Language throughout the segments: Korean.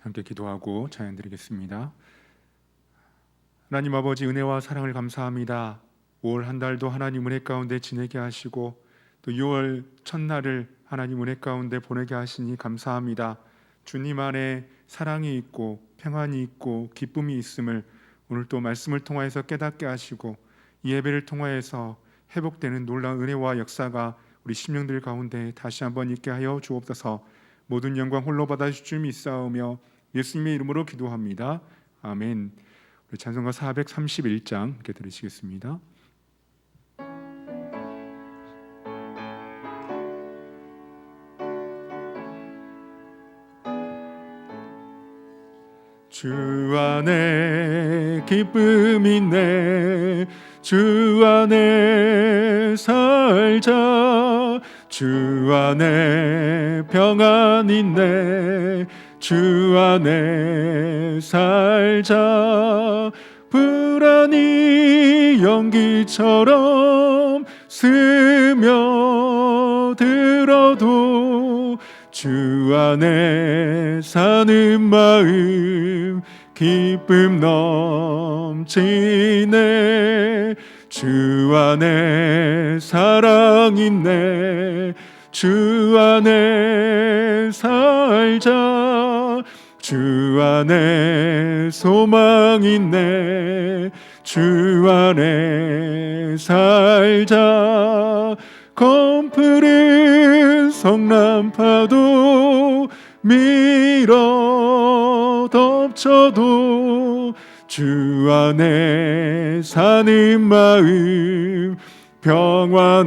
함께 기도하고 찬양 드리겠습니다. 하나님 아버지, 은혜와 사랑을 감사합니다. 5월 한 달도 하나님 은혜 가운데 지내게 하시고 또 6월 첫날을 하나님 은혜 가운데 보내게 하시니 감사합니다. 주님 안에 사랑이 있고 평안이 있고 기쁨이 있음을 오늘 또 말씀을 통하여서 깨닫게 하시고 이 예배를 통하여서 회복되는 놀라운 은혜와 역사가 우리 심령들 가운데 다시 한번 있게 하여 주옵소서. 모든 영광 홀로 받아주실 줄 믿사오며 예수님의 이름으로 기도합니다. 아멘. 우리 찬송가 431장 함께 들으시겠습니다. 주 안에 기쁨 있네, 주 안에 살자. 주 안에 평안 있네, 주 안에 살자. 불안이 연기처럼 스며들어도 주 안에 사는 마음 기쁨 넘치네. 주 안에 사랑 있네, 주 안에 살자. 주 안에 소망 있네, 주 안에 살자. 검푸른 성난파도 밀어 덮쳐도 주 안에 사는 마음 평화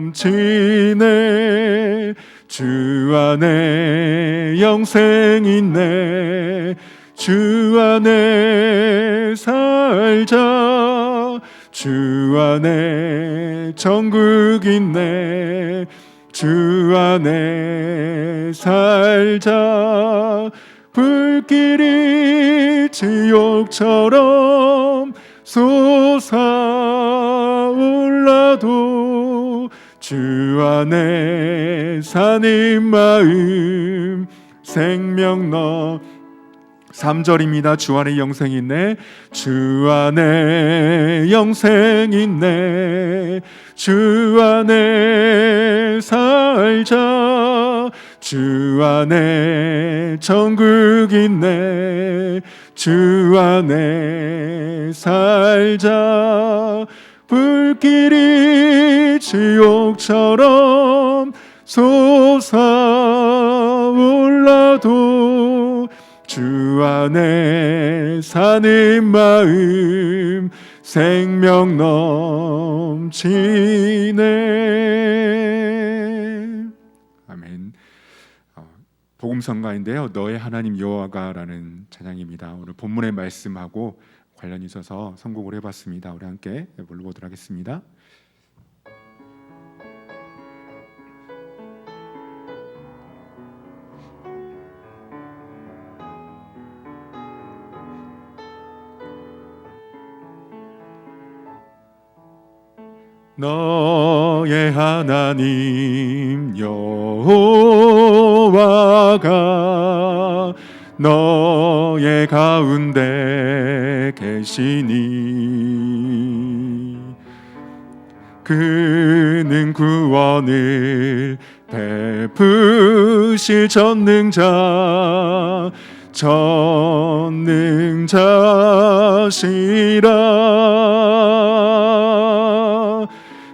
넘치네. 주 안에 영생 있네, 주 안에 살자. 주 안에 천국 있네, 주 안에 살자. 불길이 지옥처럼 솟아올라도 주 안에 사는 마음 생명 너 3절입니다. 주 안에 영생 있네, 주 안에 영생 있네, 주 안에 살자. 주 안에 천국 있네, 주 안에 살자. 불길이 지옥처럼 솟아올라도 주 안에 사는 마음 생명 넘치네. 아멘. 복음성가인데요, 너의 하나님 여호와가라는 찬양입니다. 오늘 본문의 말씀하고 관련이 있어서 선곡을 해봤습니다. 우리 함께 불러보도록 하겠습니다. 너의 하나님 여호와가 너의 가운데 계시니 그는 구원을 베푸실 전능자시라.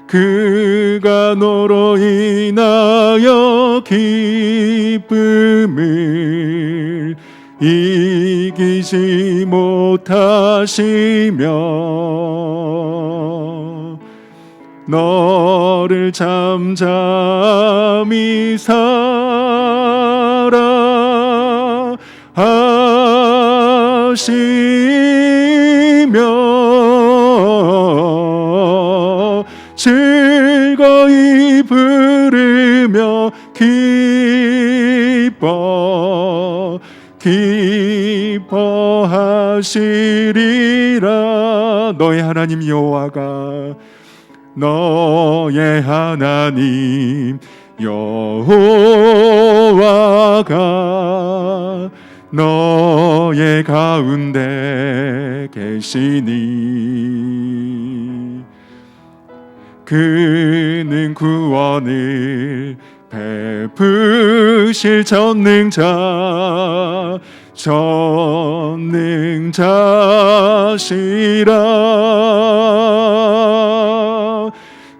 그가 너로 인하여 기쁨을 이기지 못하시며 너를 잠잠히 살아 하시며 즐거이 부르며 기뻐하시리라. 너의 하나님 여호와가 너의 하나님 여호와가 너의 가운데 계시니 그는 구원을 베푸실 전능자시라.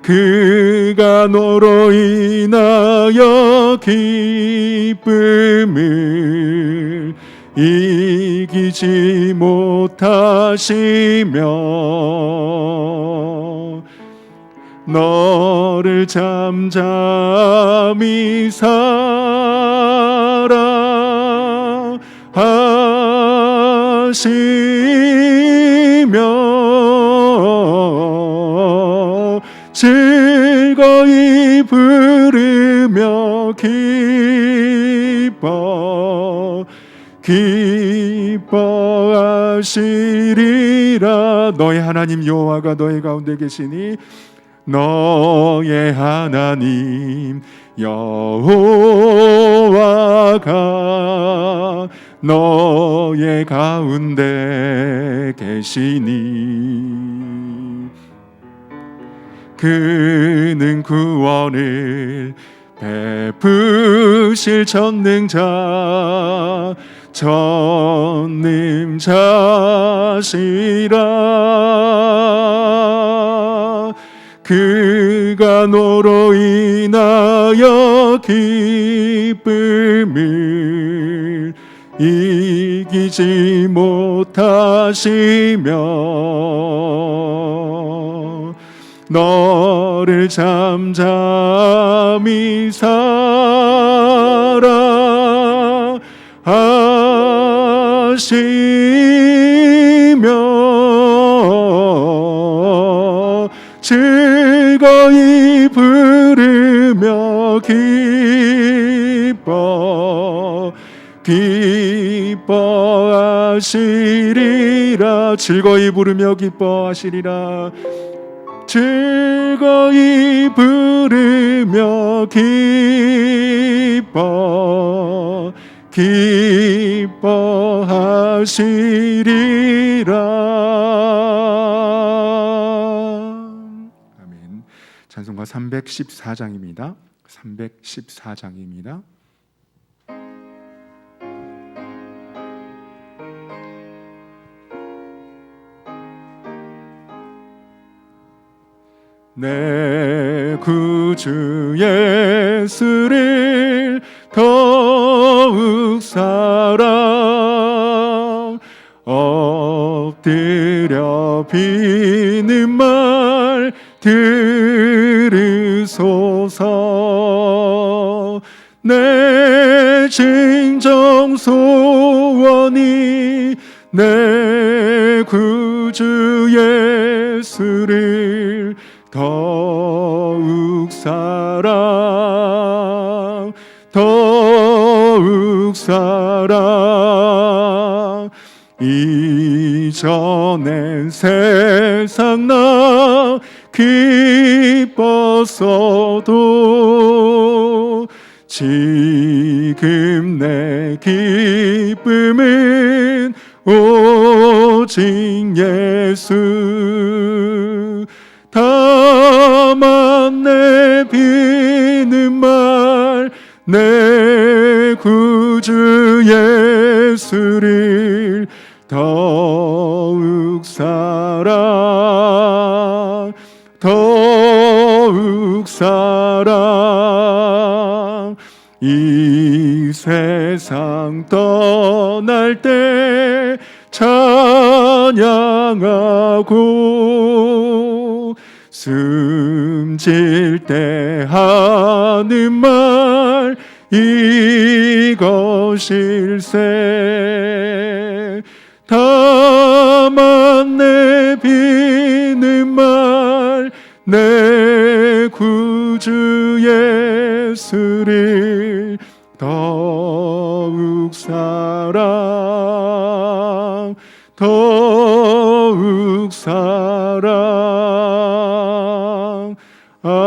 그가 너로 인하여 기쁨을 이기지 못하시며 너를 잠잠히 사랑하시며 즐거이 부르며 기뻐하시리라. 너의 하나님 여호와가 너의 가운데 계시니 너의 하나님 여호와가 너의 가운데 계시니 그는 구원을 베푸실 전능자시라. 그가 너로 인하여 기쁨을 이기지 못하시며 너를 잠잠히 사랑하시며 즐거이 부르며 기뻐하시리라. 즐거이 부르며 기뻐하시리라. 즐거이 부르며 기뻐하시리라. 아멘. 찬송가 314장입니다. 314장입니다. 내 구주 예수를 더욱 사랑 엎드려 비는 말 들으소서. 내 진정 소원이 내 구주 예수를 더욱 사랑 이전엔 세상 나 기뻤어도 지금 내 기쁨은 오직 예수. 다만 내 비는 말 내 구주 예수를 더욱 사랑 이 세상 떠날 때 찬양하고 숨질 때 하는 말 이것일세. 다만 내 비는 말 내 구주 예수를 더욱 사랑 아멘.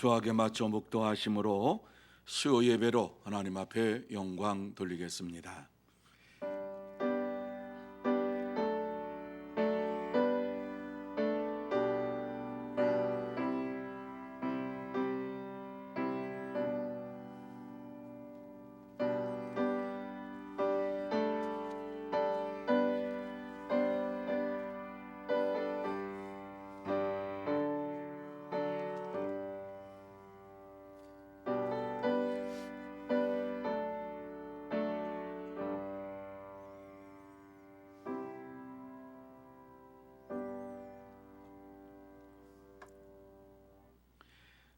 수학에 맞춰 묵도하심으로 수요 예배로 하나님 앞에 영광 돌리겠습니다.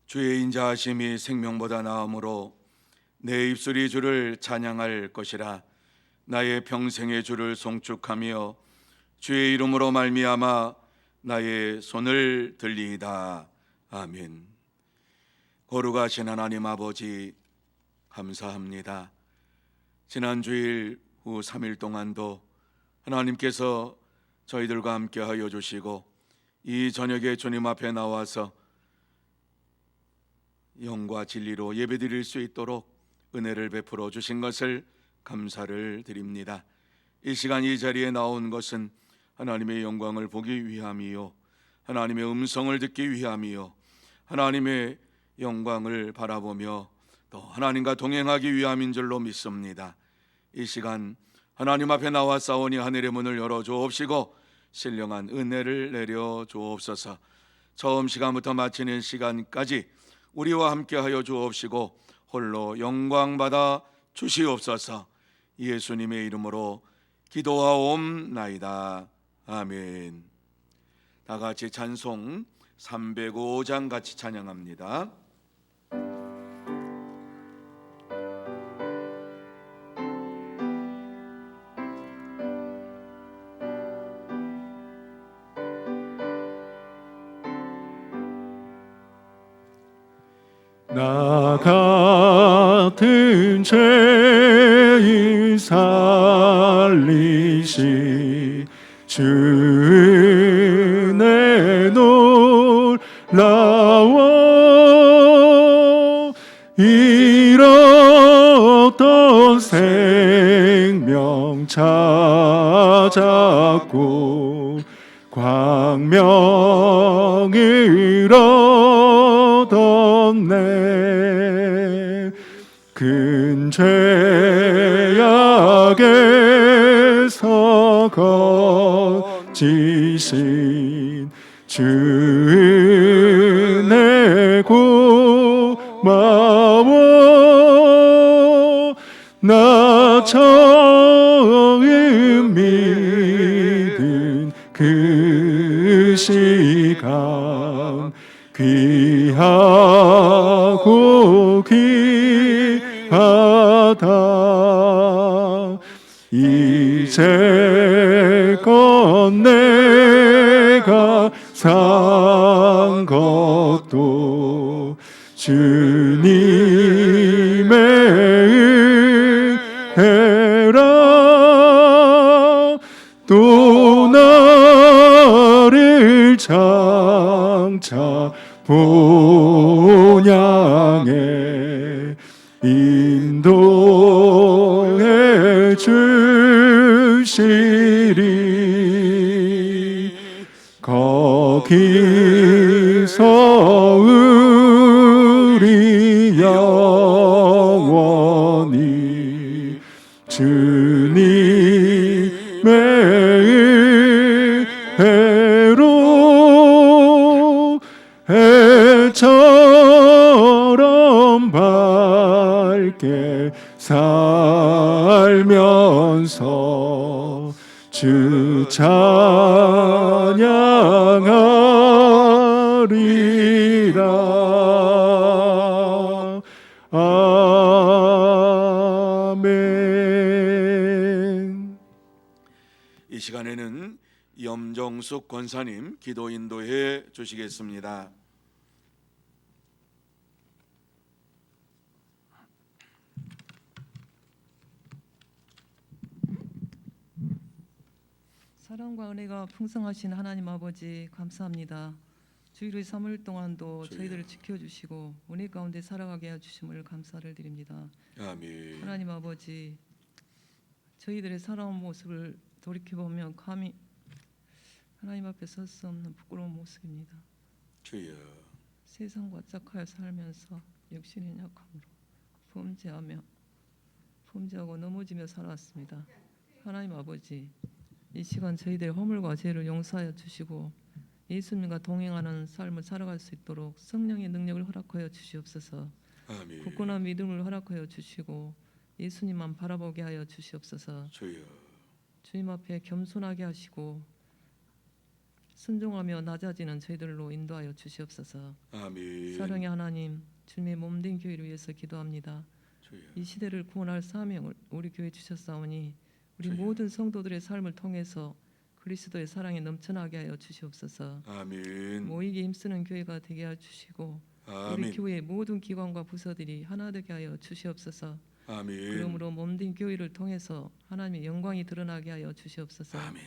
주의 인자하심이 생명보다 나음으로 내 입술이 주를 찬양할 것이라. 나의 평생의 주를 송축하며 주의 이름으로 말미암아 나의 손을 들리이다. 아멘. 거룩하신 하나님 아버지, 감사합니다. 지난 주일 후 3일 동안도 하나님께서 저희들과 함께 하여 주시고 이 저녁에 주님 앞에 나와서 영과 진리로 예배드릴 수 있도록 은혜를 베풀어 주신 것을 감사를 드립니다. 이 시간 이 자리에 나온 것은 하나님의 영광을 보기 위함이요, 하나님의 음성을 듣기 위함이요, 하나님의 영광을 바라보며 또 하나님과 동행하기 위함인 줄로 믿습니다. 이 시간 하나님 앞에 나와 싸우니 하늘의 문을 열어 주옵시고 신령한 은혜를 내려 주옵소서. 처음 시간부터 마치는 시간까지 우리와 함께하여 주옵시고 홀로 영광받아 주시옵소서. 예수님의 이름으로 기도하옵나이다. 아멘. 다 같이 찬송 305장 같이 찬양합니다. 나 같은 죄인 살리시 주 은혜 놀라워. 잃었던 생명 찾았고 광명을 얻었네. 큰 죄악에서 건지신 주 은혜 고마워. 나 처음 믿은 그 시간 귀하고 귀하다. 이제껏 내가 산 것도 주님의 은혜라. 또 나를 장차 본향에 인도해 주시리. 거기서 우리 영원히 주님의 은혜로 해처럼 밝게 살면서 주 찬양하리라. 아멘. 이 시간에는 염정숙 권사님 기도 인도해 주시겠습니다. 사랑과 은혜가 풍성하신 하나님 아버지 감사합니다. 주일의 3일 동안도 주여. 저희들을 지켜주시고 은혜 가운데 살아가게 해주심을 감사를 드립니다. 아멘. 하나님 아버지, 저희들의 살아온 모습을 돌이켜보면 감히 하나님 앞에 설 수 없는 부끄러운 모습입니다. 주여. 세상과 짝하여 살면서 육신의 약함으로 범죄하고 넘어지며 살아왔습니다. 하나님 아버지, 이 시간 저희들의 허물과 죄를 용서하여 주시고 예수님과 동행하는 삶을 살아갈 수 있도록 성령의 능력을 허락하여 주시옵소서. 아멘. 굳건한 믿음을 허락하여 주시고 예수님만 바라보게 하여 주시옵소서. 주여. 주님 앞에 겸손하게 하시고 순종하며 낮아지는 저희들로 인도하여 주시옵소서. 아멘. 사랑의 하나님, 주님의 몸된 교회를 위해서 기도합니다. 주여. 이 시대를 구원할 사명을 우리 교회에 주셨사오니 우리 주여. 모든 성도들의 삶을 통해서 그리스도의 사랑에 넘쳐나게 하여 주시옵소서. 아멘. 모이게 힘쓰는 교회가 되게 하여 주시고 우리 아멘. 교회의 모든 기관과 부서들이 하나 되게 하여 주시옵소서. 아멘. 그러므로 몸된 교회를 통해서 하나님의 영광이 드러나게 하여 주시옵소서. 아멘.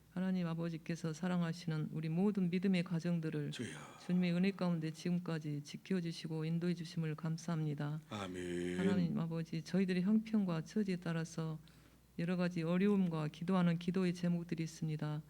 하나님 아버지께서 사랑하시는 우리 모든 믿음의 가정들을 주여. 주님의 은혜 가운데 지금까지 지켜주시고 인도해 주심을 감사합니다. 아멘. 하나님 아버지, 저희들의 형편과 처지에 따라서 여러 가지 어려움과 기도하는 기도의 제목들이 있습니다.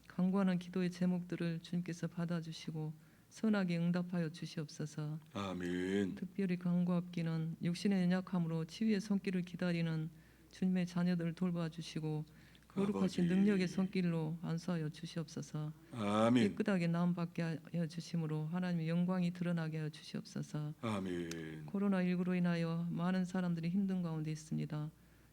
간구하는 기도의 제목들을 주님께서 받아주시고 선하게 응답하여 주시옵소서. 아멘. 특별히 간구합기는 육신의 연약함으로 치유의 손길을 기다리는 주님의 자녀들을 돌봐주시고 거룩하신 아버지. 능력의 손길로 안수하여 주시옵소서. 아멘. 깨끗하게 나음받게 하여 주심으로 하나님의 영광이 드러나게 하여 주시옵소서. 아멘. 코로나19로 인하여 많은 사람들이 힘든 가운데 있습니다.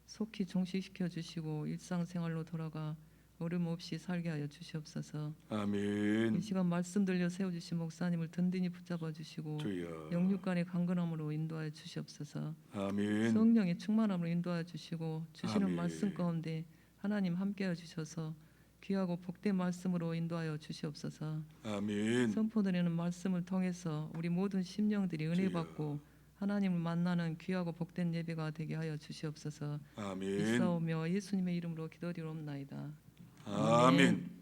속히 종식시켜 주시고 일상생활로 돌아가 어려움 없이 살게 하여 주시옵소서. 이 아멘. 시간 말씀 들려 세워주신 목사님을 든든히 붙잡아 주시고 주여. 영육간의 강건함으로 인도하여 주시옵소서. 아멘. 성령의 충만함으로 인도하여 주시고 주시는 아멘. 말씀 가운데 하나님 함께하여 주셔서 귀하고 복된 말씀으로 인도하여 주시옵소서. 아멘. 선포드리는 말씀을 통해서 우리 모든 심령들이 은혜 주여. 받고 하나님을 만나는 귀하고 복된 예배가 되게 하여 주시옵소서. 아멘. 있사오며 예수님의 이름으로 기도드리옵나이다. 아멘.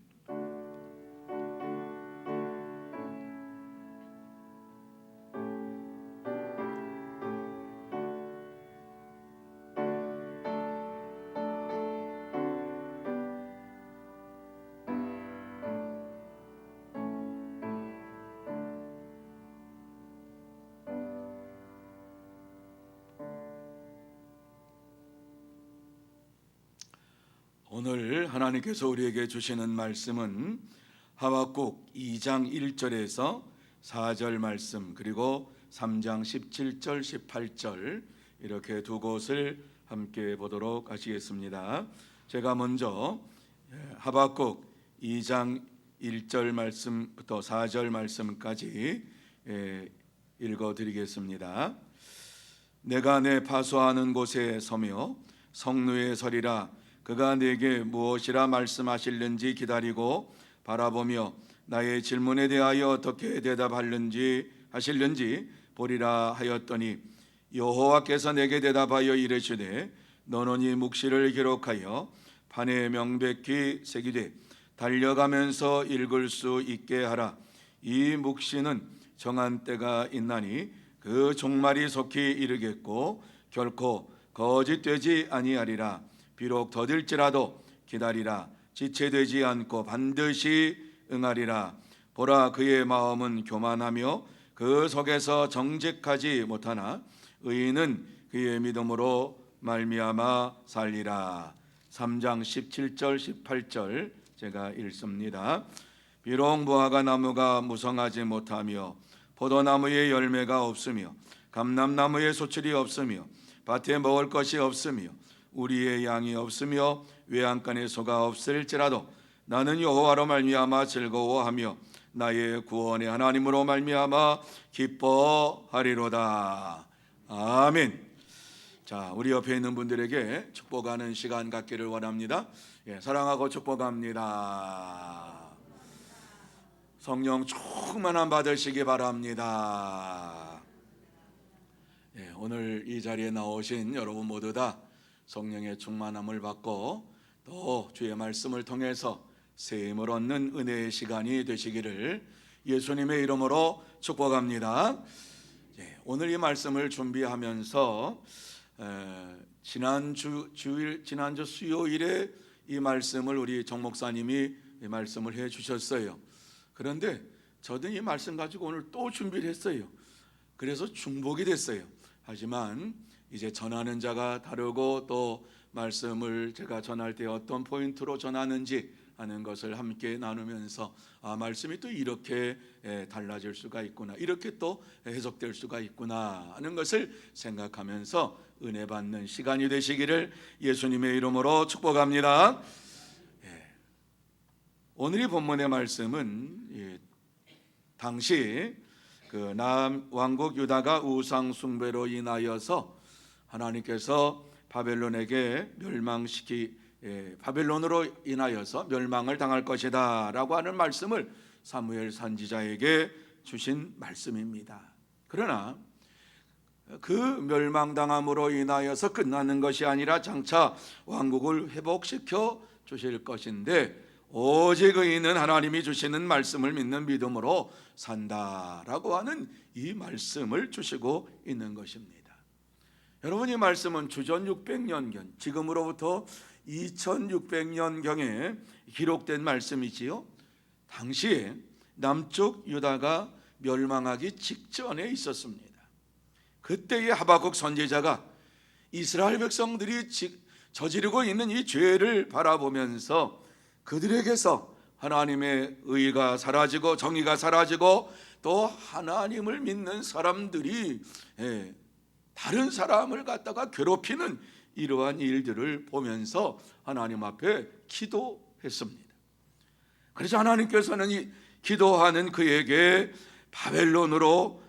오늘 하나님께서 우리에게 주시는 말씀은 하박국 2장 1절에서 4절 말씀, 그리고 3장 17절 18절 이렇게 두 곳을 함께 보도록 하시겠습니다. 제가 먼저 하박국 2장 1절 말씀부터 4절 말씀까지 읽어드리겠습니다. 내가 내 파수하는 곳에 서며 성루에 서리라. 그가 내게 무엇이라 말씀하실는지 기다리고 바라보며 나의 질문에 대하여 어떻게 대답하실는지 보리라 하였더니 여호와께서 내게 대답하여 이르시되 너는 이 묵시를 기록하여 판에 명백히 새기되 달려가면서 읽을 수 있게 하라. 이 묵시는 정한 때가 있나니 그 종말이 속히 이르겠고 결코 거짓되지 아니하리라. 비록 더딜지라도 기다리라. 지체되지 않고 반드시 응하리라. 보라, 그의 마음은 교만하며 그 속에서 정직하지 못하나 의인은 그의 믿음으로 말미암아 살리라. 3장 17절 18절 제가 읽습니다. 비록 무화과 나무가 무성하지 못하며 포도나무에 열매가 없으며 감람나무에 소출이 없으며 밭에 먹을 것이 없으며 우리의 양이 없으며 외양간에 소가 없을지라도 나는 여호와로 말미암아 즐거워하며 나의 구원의 하나님으로 말미암아 기뻐하리로다. 아멘. 자, 우리 옆에 있는 분들에게 축복하는 시간 갖기를 원합니다. 사랑하고 축복합니다. 성령 충만함 받으시기 바랍니다. 오늘 이 자리에 나오신 여러분 모두 다 성령의 충만함을 받고 또 주의 말씀을 통해서 새 힘을 얻는 은혜의 시간이 되시기를 예수님의 이름으로 축복합니다. 오늘 이 말씀을 준비하면서 지난주 수요일에 이 말씀을 우리 정 목사님이 이 말씀을 해 주셨어요. 그런데 저도 이 말씀 가지고 오늘 또 준비를 했어요. 그래서 중복이 됐어요. 하지만 이제 전하는 자가 다르고 또 말씀을 제가 전할 때 어떤 포인트로 전하는지 하는 것을 함께 나누면서 말씀이 또 이렇게 달라질 수가 있구나, 이렇게 또 해석될 수가 있구나 하는 것을 생각하면서 은혜 받는 시간이 되시기를 예수님의 이름으로 축복합니다. 오늘 이 본문의 말씀은 당시 그 남왕국 유다가 우상 숭배로 인하여서 하나님께서 바벨론으로 인하여서 멸망을 당할 것이다 라고 하는 말씀을 사무엘 선지자에게 주신 말씀입니다. 그러나 그 멸망당함으로 인하여서 끝나는 것이 아니라 장차 왕국을 회복시켜 주실 것인데, 오직 의인은 하나님이 주시는 말씀을 믿는 믿음으로 산다라고 하는 이 말씀을 주시고 있는 것입니다. 여러분, 이 말씀은 주전 600년경, 지금으로부터 2600년경에 기록된 말씀이지요. 당시에 남쪽 유다가 멸망하기 직전에 있었습니다. 그때의 하박국 선지자가 이스라엘 백성들이 저지르고 있는 이 죄를 바라보면서 그들에게서 하나님의 의가 사라지고 정의가 사라지고 또 하나님을 믿는 사람들이 다른 사람을 갖다가 괴롭히는 이러한 일들을 보면서 하나님 앞에 기도했습니다. 그래서 하나님께서는 이 기도하는 그에게 바벨론으로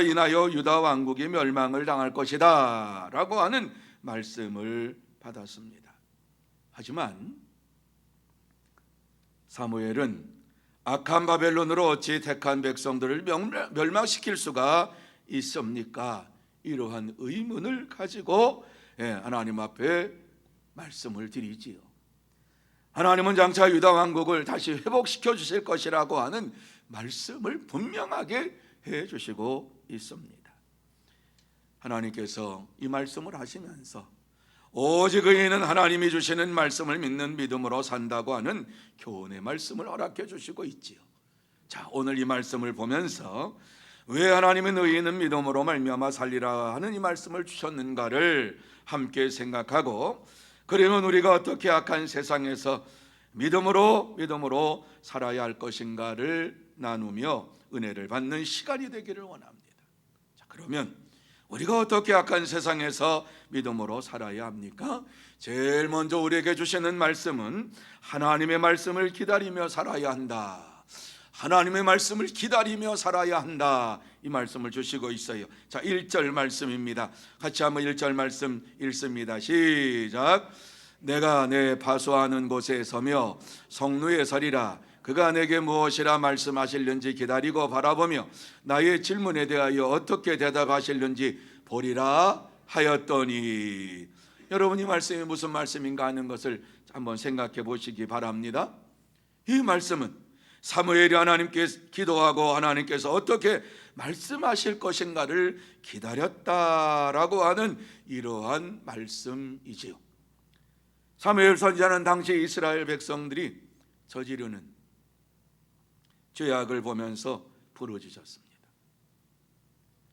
인하여 유다 왕국이 멸망을 당할 것이다 라고 하는 말씀을 받았습니다. 하지만 사무엘은 악한 바벨론으로 어찌 택한 백성들을 멸망시킬 수가 있습니까? 이러한 의문을 가지고 하나님 앞에 말씀을 드리지요. 하나님은 장차 유다 왕국을 다시 회복시켜 주실 것이라고 하는 말씀을 분명하게 해 주시고 있습니다. 하나님께서 이 말씀을 하시면서 오직 의인은 하나님이 주시는 말씀을 믿는 믿음으로 산다고 하는 교훈의 말씀을 허락해 주시고 있지요. 자, 오늘 이 말씀을 보면서 왜 하나님은 의인은 믿음으로 말미암아 살리라 하는 이 말씀을 주셨는가를 함께 생각하고, 그러면 우리가 어떻게 악한 세상에서 믿음으로 살아야 할 것인가를 나누며 은혜를 받는 시간이 되기를 원합니다. 자, 그러면 우리가 어떻게 악한 세상에서 믿음으로 살아야 합니까? 제일 먼저 우리에게 주시는 말씀은 하나님의 말씀을 기다리며 살아야 한다. 하나님의 말씀을 기다리며 살아야 한다, 이 말씀을 주시고 있어요. 자, 1절 말씀입니다. 같이 한번 1절 말씀 읽습니다. 시작. 내가 내 파수하는 곳에 서며 성루에 서리라. 그가 내게 무엇이라 말씀하실는지 기다리고 바라보며 나의 질문에 대하여 어떻게 대답하실는지 보리라 하였더니. 여러분, 이 말씀이 무슨 말씀인가 하는 것을 한번 생각해 보시기 바랍니다. 이 말씀은 사무엘이 하나님께 기도하고 하나님께서 어떻게 말씀하실 것인가를 기다렸다라고 하는 이러한 말씀이지요. 사무엘 선지자는 당시 이스라엘 백성들이 저지르는 죄악을 보면서 부르짖었습니다.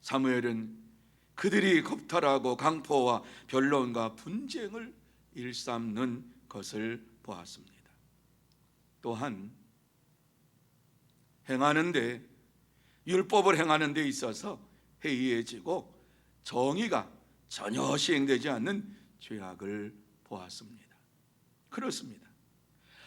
사무엘은 그들이 겁탈하고 강포와 변론과 분쟁을 일삼는 것을 보았습니다. 또한 율법을 행하는 데 있어서 해이해지고 정의가 전혀 시행되지 않는 죄악을 보았습니다. 그렇습니다.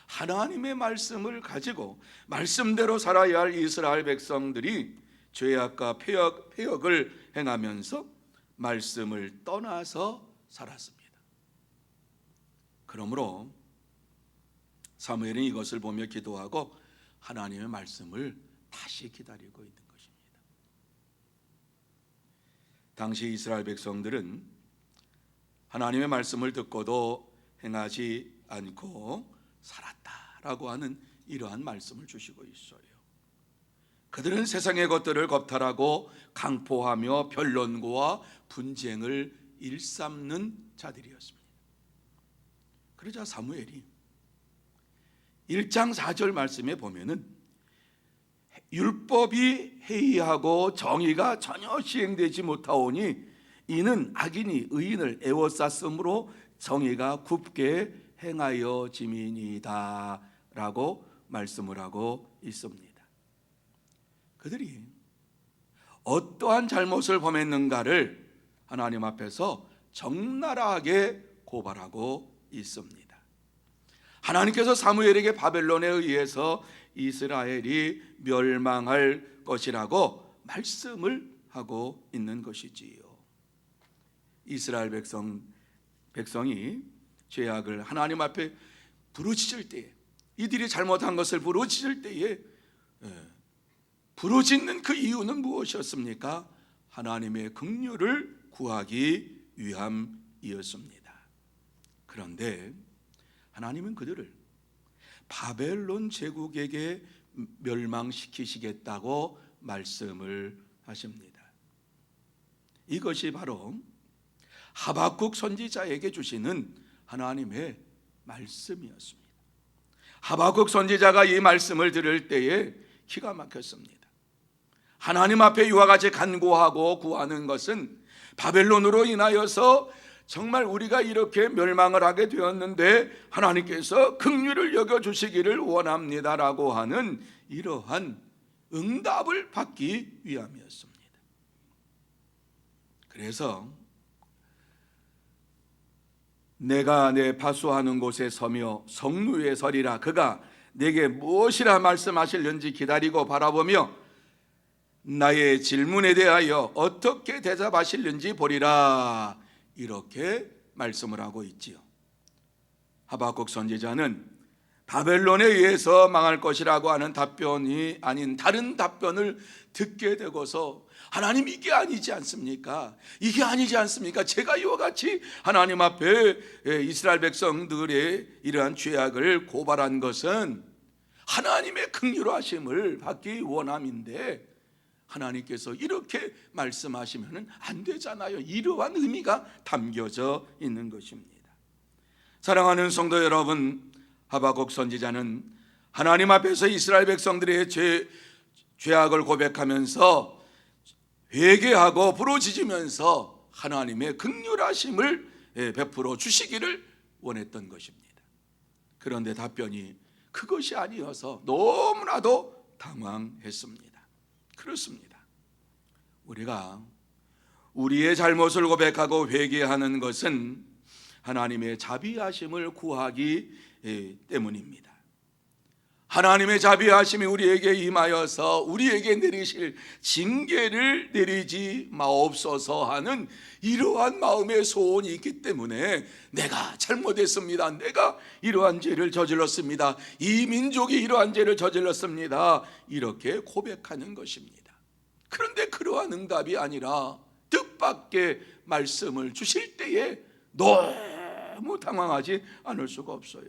하나님의 말씀을 가지고 말씀대로 살아야 할 이스라엘 백성들이 죄악과 폐역을 행하면서 말씀을 떠나서 살았습니다. 그러므로 사무엘은 이것을 보며 기도하고 하나님의 말씀을 다시 기다리고 있는 것입니다. 당시 이스라엘 백성들은 하나님의 말씀을 듣고도 행하지 않고 살았다라고 하는 이러한 말씀을 주시고 있어요. 그들은 세상의 것들을 겁탈하고 강포하며 변론과 분쟁을 일삼는 자들이었습니다. 그러자 사무엘이 1장 4절 말씀에 보면은 율법이 해이하고 정의가 전혀 시행되지 못하오니 이는 악인이 의인을 애워쌌으므로 정의가 굽게 행하여 짐이니이다 라고 말씀을 하고 있습니다. 그들이 어떠한 잘못을 범했는가를 하나님 앞에서 적나라하게 고발하고 있습니다. 하나님께서 사무엘에게 바벨론에 의해서 이스라엘이 멸망할 것이라고 말씀을 하고 있는 것이지요. 이스라엘 백성이 죄악을 하나님 앞에 부르짖을 때에, 이들이 잘못한 것을 부르짖을 때에 부르짖는 그 이유는 무엇이었습니까? 하나님의 긍휼을 구하기 위함이었습니다. 그런데 하나님은 그들을 바벨론 제국에게 멸망시키시겠다고 말씀을 하십니다. 이것이 바로 하박국 선지자에게 주시는 하나님의 말씀이었습니다. 하박국 선지자가 이 말씀을 들을 때에 기가 막혔습니다. 하나님 앞에 이와 같이 간구하고 구하는 것은 바벨론으로 인하여서 정말 우리가 이렇게 멸망을 하게 되었는데 하나님께서 긍휼을 여겨주시기를 원합니다라고 하는 이러한 응답을 받기 위함이었습니다. 그래서 내가 내 파수하는 곳에 서며 성루에 서리라. 그가 내게 무엇이라 말씀하실는지 기다리고 바라보며 나의 질문에 대하여 어떻게 대답하실는지 보리라. 이렇게 말씀을 하고 있지요. 하박국 선지자는 바벨론에 의해서 망할 것이라고 하는 답변이 아닌 다른 답변을 듣게 되고서 하나님 이게 아니지 않습니까? 이게 아니지 않습니까? 제가 이와 같이 하나님 앞에 이스라엘 백성들의 이러한 죄악을 고발한 것은 하나님의 긍휼하심을 받기 원함인데 하나님께서 이렇게 말씀하시면 안 되잖아요. 이러한 의미가 담겨져 있는 것입니다. 사랑하는 성도 여러분, 하박국 선지자는 하나님 앞에서 이스라엘 백성들의 죄악을 고백하면서 회개하고 부르짖으면서 하나님의 긍휼하심을 베풀어 주시기를 원했던 것입니다. 그런데 답변이 그것이 아니어서 너무나도 당황했습니다. 그렇습니다. 우리가 우리의 잘못을 고백하고 회개하는 것은 하나님의 자비하심을 구하기 때문입니다. 하나님의 자비하심이 우리에게 임하여서 우리에게 내리실 징계를 내리지 마옵소서 하는 이러한 마음의 소원이 있기 때문에 내가 잘못했습니다. 내가 이러한 죄를 저질렀습니다. 이 민족이 이러한 죄를 저질렀습니다. 이렇게 고백하는 것입니다. 그런데 그러한 응답이 아니라 뜻밖의 말씀을 주실 때에 너무 당황하지 않을 수가 없어요.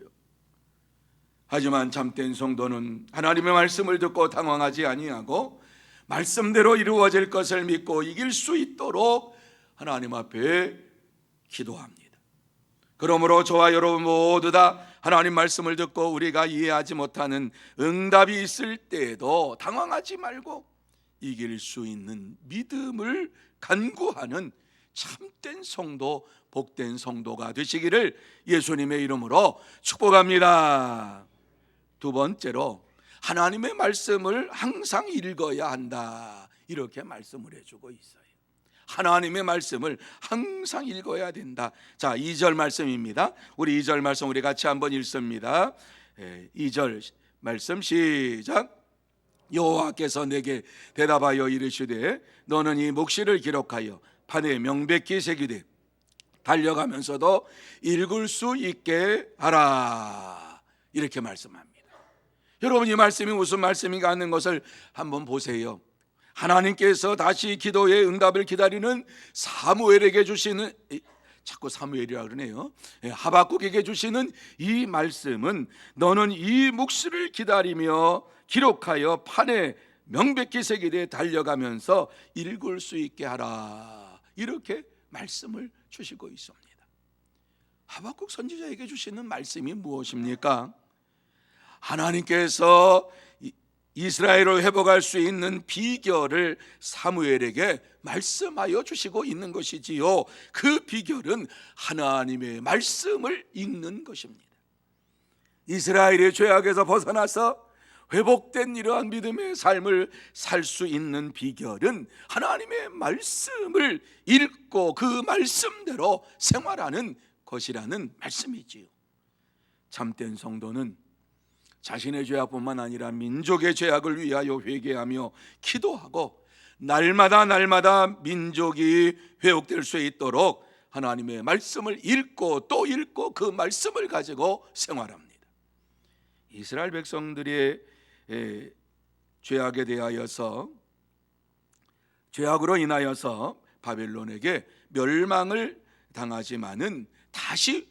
하지만 참된 성도는 하나님의 말씀을 듣고 당황하지 아니하고 말씀대로 이루어질 것을 믿고 이길 수 있도록 하나님 앞에 기도합니다. 그러므로 저와 여러분 모두 다 하나님 말씀을 듣고 우리가 이해하지 못하는 응답이 있을 때에도 당황하지 말고 이길 수 있는 믿음을 간구하는 참된 성도, 복된 성도가 되시기를 예수님의 이름으로 축복합니다. 두 번째로 하나님의 말씀을 항상 읽어야 한다. 이렇게 말씀을 해주고 있어요. 하나님의 말씀을 항상 읽어야 된다. 자, 2절 말씀입니다. 우리 2절 말씀 우리 같이 한번 읽습니다. 2절 말씀 시작. 여호와께서 내게 대답하여 이르시되 너는 이 묵시를 기록하여 판에 명백히 새기되 달려가면서도 읽을 수 있게 하라. 이렇게 말씀합니다. 여러분, 이 말씀이 무슨 말씀인가 하는 것을 한번 보세요. 하나님께서 다시 기도의 응답을 기다리는 사무엘에게 주시는, 자꾸 사무엘이라 그러네요. 하박국에게 주시는 이 말씀은 너는 이 묵시를 기다리며 기록하여 판에 명백히 새기되 달려가면서 읽을 수 있게 하라. 이렇게 말씀을 주시고 있습니다. 하박국 선지자에게 주시는 말씀이 무엇입니까? 하나님께서 이스라엘을 회복할 수 있는 비결을 사무엘에게 말씀하여 주시고 있는 것이지요. 그 비결은 하나님의 말씀을 읽는 것입니다. 이스라엘의 죄악에서 벗어나서 회복된 이러한 믿음의 삶을 살 수 있는 비결은 하나님의 말씀을 읽고 그 말씀대로 생활하는 것이라는 말씀이지요. 참된 성도는 자신의 죄악뿐만 아니라 민족의 죄악을 위하여 회개하며 기도하고 날마다 민족이 회복될 수 있도록 하나님의 말씀을 읽고 또 읽고 그 말씀을 가지고 생활합니다. 이스라엘 백성들의 죄악으로 인하여서 바벨론에게 멸망을 당하지만은 다시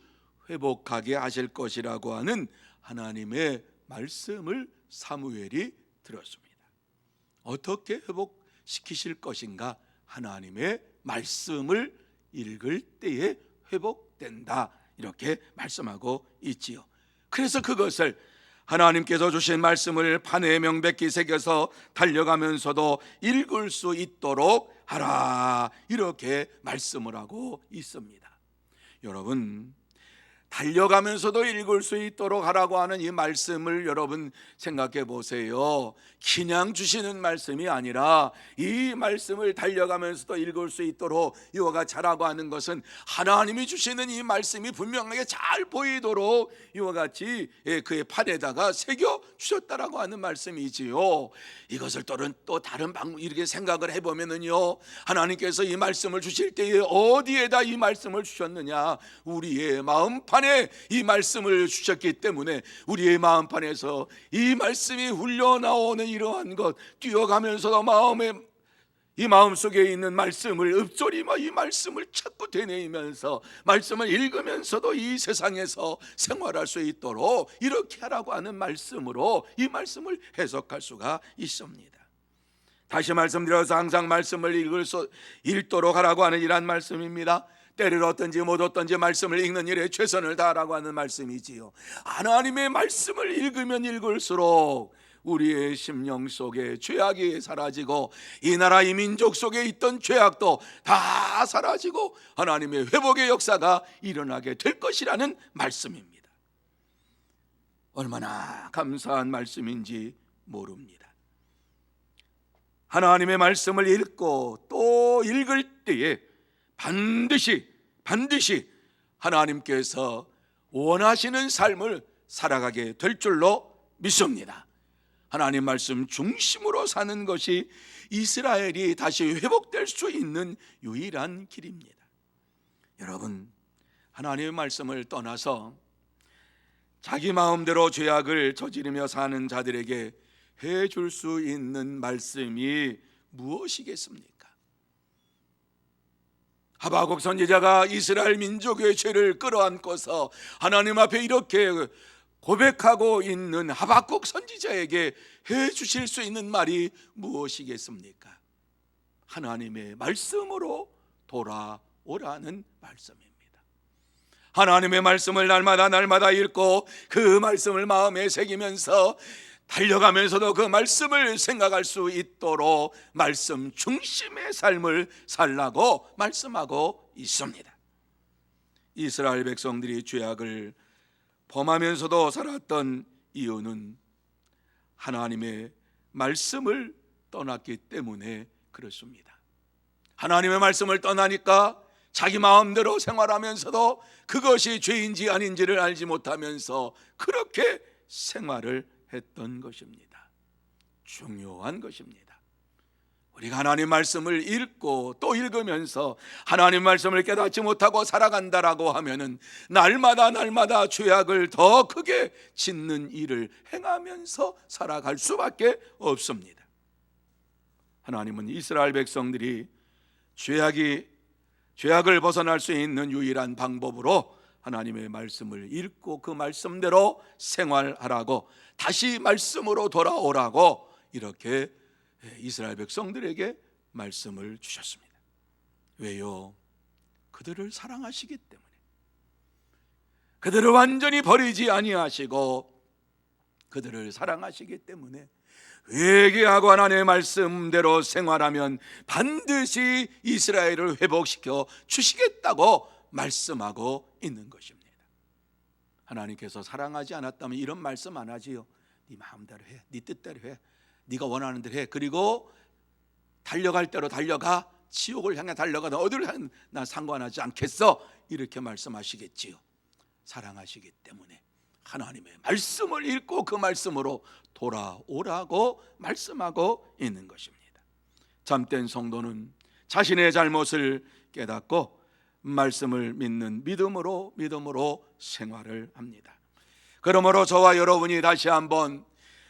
회복하게 하실 것이라고 하는 하나님의 말씀을 사무엘이 들었습니다. 어떻게 회복시키실 것인가? 하나님의 말씀을 읽을 때에 회복된다, 이렇게 말씀하고 있지요. 그래서 그것을 하나님께서 주신 말씀을 판에 명백히 새겨서 달려가면서도 읽을 수 있도록 하라, 이렇게 말씀을 하고 있습니다. 여러분, 달려가면서도 읽을 수 있도록 하라고 하는 이 말씀을 여러분 생각해 보세요. 그냥 주시는 말씀이 아니라 이 말씀을 달려가면서도 읽을 수 있도록 이와 같이 하라고 하는 것은 하나님이 주시는 이 말씀이 분명하게 잘 보이도록 이와 같이 그의 팔에다가 새겨 주셨다라고 하는 말씀이지요. 이것을 또 다른 방법 이렇게 생각을 해보면은요, 하나님께서 이 말씀을 주실 때에 어디에다 이 말씀을 주셨느냐? 우리의 마음판에 이 말씀을 주셨기 때문에 우리의 마음판에서 이 말씀이 흘러나오는 이러한 것, 뛰어가면서도 이 마음속에 있는 말씀을 읊조리며 이 말씀을 자꾸 되뇌이면서 말씀을 읽으면서도 이 세상에서 생활할 수 있도록 이렇게 하라고 하는 말씀으로 이 말씀을 해석할 수가 있습니다. 다시 말씀드려서 항상 말씀을 읽도록 하라고 하는 이란 말씀입니다. 때를 얻든지 못 얻든지 말씀을 읽는 일에 최선을 다하라고 하는 말씀이지요. 하나님의 말씀을 읽으면 읽을수록 우리의 심령 속에 죄악이 사라지고 이 나라 이 민족 속에 있던 죄악도 다 사라지고 하나님의 회복의 역사가 일어나게 될 것이라는 말씀입니다. 얼마나 감사한 말씀인지 모릅니다. 하나님의 말씀을 읽고 또 읽을 때에 반드시 하나님께서 원하시는 삶을 살아가게 될 줄로 믿습니다. 하나님 말씀 중심으로 사는 것이 이스라엘이 다시 회복될 수 있는 유일한 길입니다. 여러분, 하나님의 말씀을 떠나서 자기 마음대로 죄악을 저지르며 사는 자들에게 해줄 수 있는 말씀이 무엇이겠습니까? 하박국 선지자가 이스라엘 민족의 죄를 끌어안고서 하나님 앞에 이렇게 고백하고 있는 하박국 선지자에게 해주실 수 있는 말이 무엇이겠습니까? 하나님의 말씀으로 돌아오라는 말씀입니다. 하나님의 말씀을 날마다 읽고 그 말씀을 마음에 새기면서 달려가면서도 그 말씀을 생각할 수 있도록 말씀 중심의 삶을 살라고 말씀하고 있습니다. 이스라엘 백성들이 죄악을 범하면서도 살았던 이유는 하나님의 말씀을 떠났기 때문에 그렇습니다. 하나님의 말씀을 떠나니까 자기 마음대로 생활하면서도 그것이 죄인지 아닌지를 알지 못하면서 그렇게 생활을 했던 것입니다. 중요한 것입니다. 우리가 하나님 말씀을 읽고 또 읽으면서 하나님 말씀을 깨닫지 못하고 살아간다라고 하면은 날마다 죄악을 더 크게 짓는 일을 행하면서 살아갈 수밖에 없습니다. 하나님은 이스라엘 백성들이 죄악을 벗어날 수 있는 유일한 방법으로 하나님의 말씀을 읽고 그 말씀대로 생활하라고, 다시 말씀으로 돌아오라고 이렇게 이스라엘 백성들에게 말씀을 주셨습니다. 왜요? 그들을 사랑하시기 때문에. 그들을 완전히 버리지 아니하시고 그들을 사랑하시기 때문에 회개하고 하나님의 말씀대로 생활하면 반드시 이스라엘을 회복시켜 주시겠다고 말씀하고 있는 것입니다. 하나님께서 사랑하지 않았다면 이런 말씀 안 하지요. 네 마음대로 해, 네 뜻대로 해, 네가 원하는 대로 해. 그리고 달려갈 대로 달려가, 지옥을 향해 달려가, 너 어디를 향해 나 상관하지 않겠어, 이렇게 말씀하시겠지요. 사랑하시기 때문에 하나님의 말씀을 읽고 그 말씀으로 돌아오라고 말씀하고 있는 것입니다. 참된 성도는 자신의 잘못을 깨닫고 말씀을 믿는 믿음으로 생활을 합니다. 그러므로 저와 여러분이 다시 한번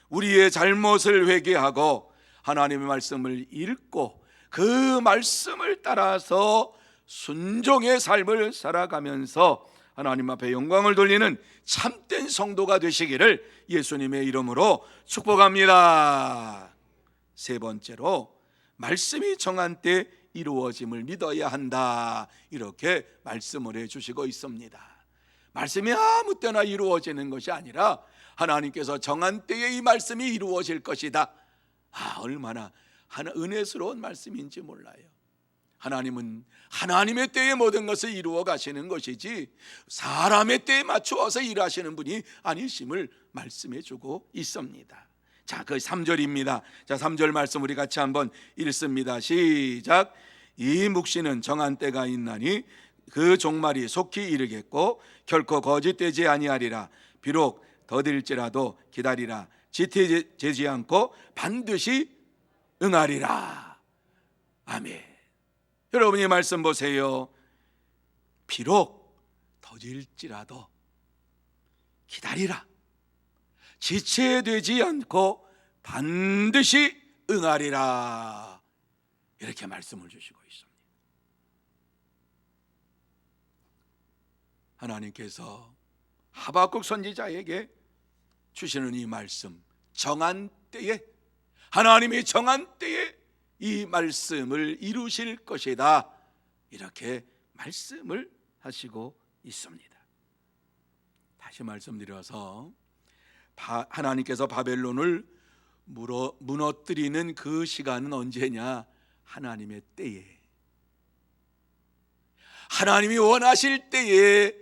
우리의 잘못을 회개하고 하나님의 말씀을 읽고 그 말씀을 따라서 순종의 삶을 살아가면서 하나님 앞에 영광을 돌리는 참된 성도가 되시기를 예수님의 이름으로 축복합니다. 세 번째로, 말씀이 정한 때 이루어짐을 믿어야 한다, 이렇게 말씀을 해주시고 있습니다. 말씀이 아무 때나 이루어지는 것이 아니라 하나님께서 정한 때에 이 말씀이 이루어질 것이다. 얼마나 은혜스러운 말씀인지 몰라요. 하나님은 하나님의 때에 모든 것을 이루어 가시는 것이지 사람의 때에 맞추어서 일하시는 분이 아니심을 말씀해 주고 있습니다. 자, 그 3절입니다. 자, 3절 말씀 우리 같이 한번 읽습니다. 시작. 이 묵시는 정한 때가 있나니 그 종말이 속히 이르겠고 결코 거짓되지 아니하리라. 비록 더딜지라도 기다리라. 지체되지 않고 반드시 응하리라. 아멘. 여러분이 말씀 보세요. 비록 더딜지라도 기다리라. 지체되지 않고 반드시 응하리라. 이렇게 말씀을 주시고 있습니다. 하나님께서 하박국 선지자에게 주시는 이 말씀, 정한 때에, 하나님이 정한 때에 이 말씀을 이루실 것이다, 이렇게 말씀을 하시고 있습니다. 다시 말씀드려서 하나님께서 바벨론을 무너뜨리는 그 시간은 언제냐? 하나님의 때에, 하나님이 원하실 때에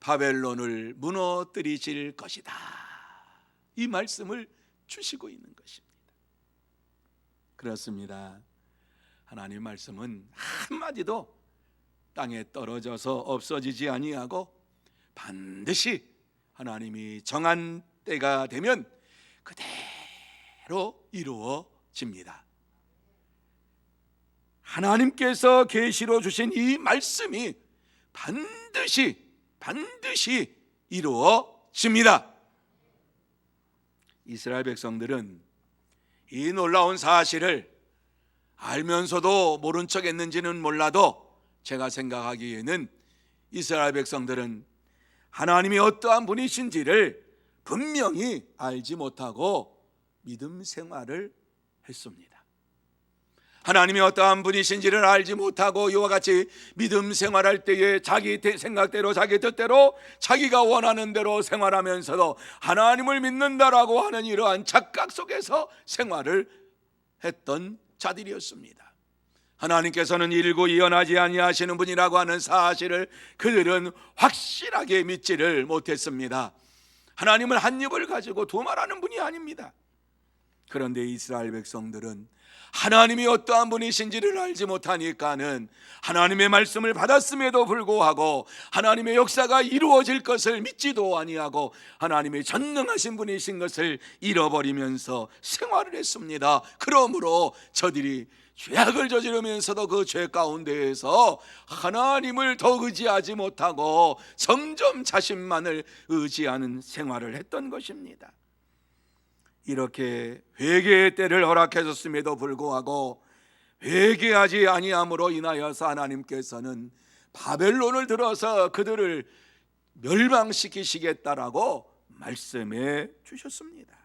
바벨론을 무너뜨리실 것이다, 이 말씀을 주시고 있는 것입니다. 그렇습니다. 하나님의 말씀은 한마디도 땅에 떨어져서 없어지지 아니하고 반드시 하나님이 정한 때가 되면 그대로 이루어집니다. 하나님께서 계시로 주신 이 말씀이 반드시 이루어집니다. 이스라엘 백성들은 이 놀라운 사실을 알면서도 모른 척 했는지는 몰라도 제가 생각하기에는 이스라엘 백성들은 하나님이 어떠한 분이신지를 분명히 알지 못하고 믿음 생활을 했습니다. 하나님이 어떠한 분이신지를 알지 못하고 이와 같이 믿음 생활할 때에 자기 생각대로, 자기 뜻대로, 자기가 원하는 대로 생활하면서도 하나님을 믿는다라고 하는 이러한 착각 속에서 생활을 했던 자들이었습니다. 하나님께서는 일고 이언하지 아니하시는 분이라고 하는 사실을 그들은 확실하게 믿지를 못했습니다. 하나님은 한 입을 가지고 두 말하는 분이 아닙니다. 그런데 이스라엘 백성들은 하나님이 어떠한 분이신지를 알지 못하니까는 하나님의 말씀을 받았음에도 불구하고 하나님의 역사가 이루어질 것을 믿지도 아니하고 하나님의 전능하신 분이신 것을 잃어버리면서 생활을 했습니다. 그러므로 저들이 죄악을 저지르면서도 그 죄 가운데에서 하나님을 더 의지하지 못하고 점점 자신만을 의지하는 생활을 했던 것입니다. 이렇게 회개의 때를 허락하셨음에도 불구하고 회개하지 아니함으로 인하여서 하나님께서는 바벨론을 들어서 그들을 멸망시키시겠다라고 말씀해 주셨습니다.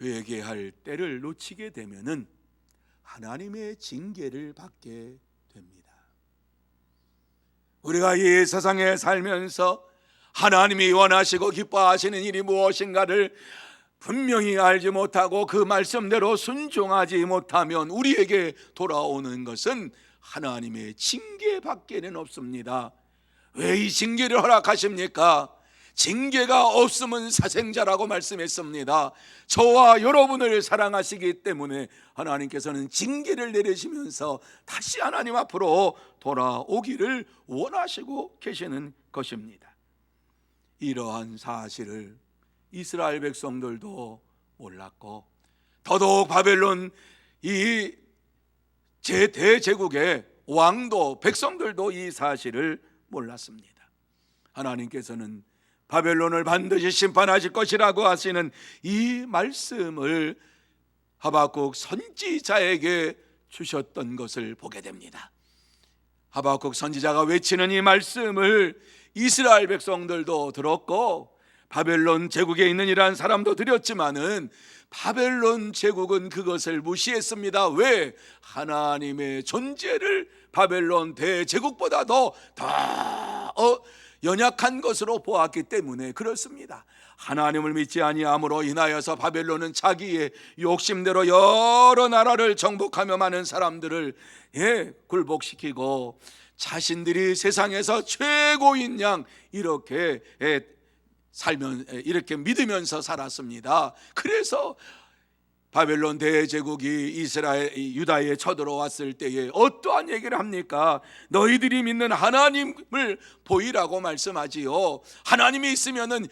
회개할 때를 놓치게 되면은 하나님의 징계를 받게 됩니다. 우리가 이 세상에 살면서 하나님이 원하시고 기뻐하시는 일이 무엇인가를 분명히 알지 못하고 그 말씀대로 순종하지 못하면 우리에게 돌아오는 것은 하나님의 징계밖에는 없습니다. 왜 이 징계를 허락하십니까? 징계가 없으면 사생자라고 말씀했습니다. 저와 여러분을 사랑하시기 때문에 하나님께서는 징계를 내리시면서 다시 하나님 앞으로 돌아오기를 원하시고 계시는 것입니다. 이러한 사실을 이스라엘 백성들도 몰랐고, 더더욱 바벨론 이 대제국의 왕도 백성들도 이 사실을 몰랐습니다. 하나님께서는 바벨론을 반드시 심판하실 것이라고 하시는 이 말씀을 하박국 선지자에게 주셨던 것을 보게 됩니다. 하박국 선지자가 외치는 이 말씀을 이스라엘 백성들도 들었고 바벨론 제국에 있는 이러한 사람도 들었지만은 바벨론 제국은 그것을 무시했습니다. 왜? 하나님의 존재를 바벨론 대제국보다도 더 연약한 것으로 보았기 때문에 그렇습니다. 하나님을 믿지 아니함으로 인하여서 바벨론은 자기의 욕심대로 여러 나라를 정복하며 많은 사람들을 굴복시키고 자신들이 세상에서 최고인 양 이렇게 믿으면서 살았습니다. 그래서 바벨론 대제국이 유다에 쳐들어왔을 때에 어떠한 얘기를 합니까? 너희들이 믿는 하나님을 보이라고 말씀하지요. 하나님이 있으면은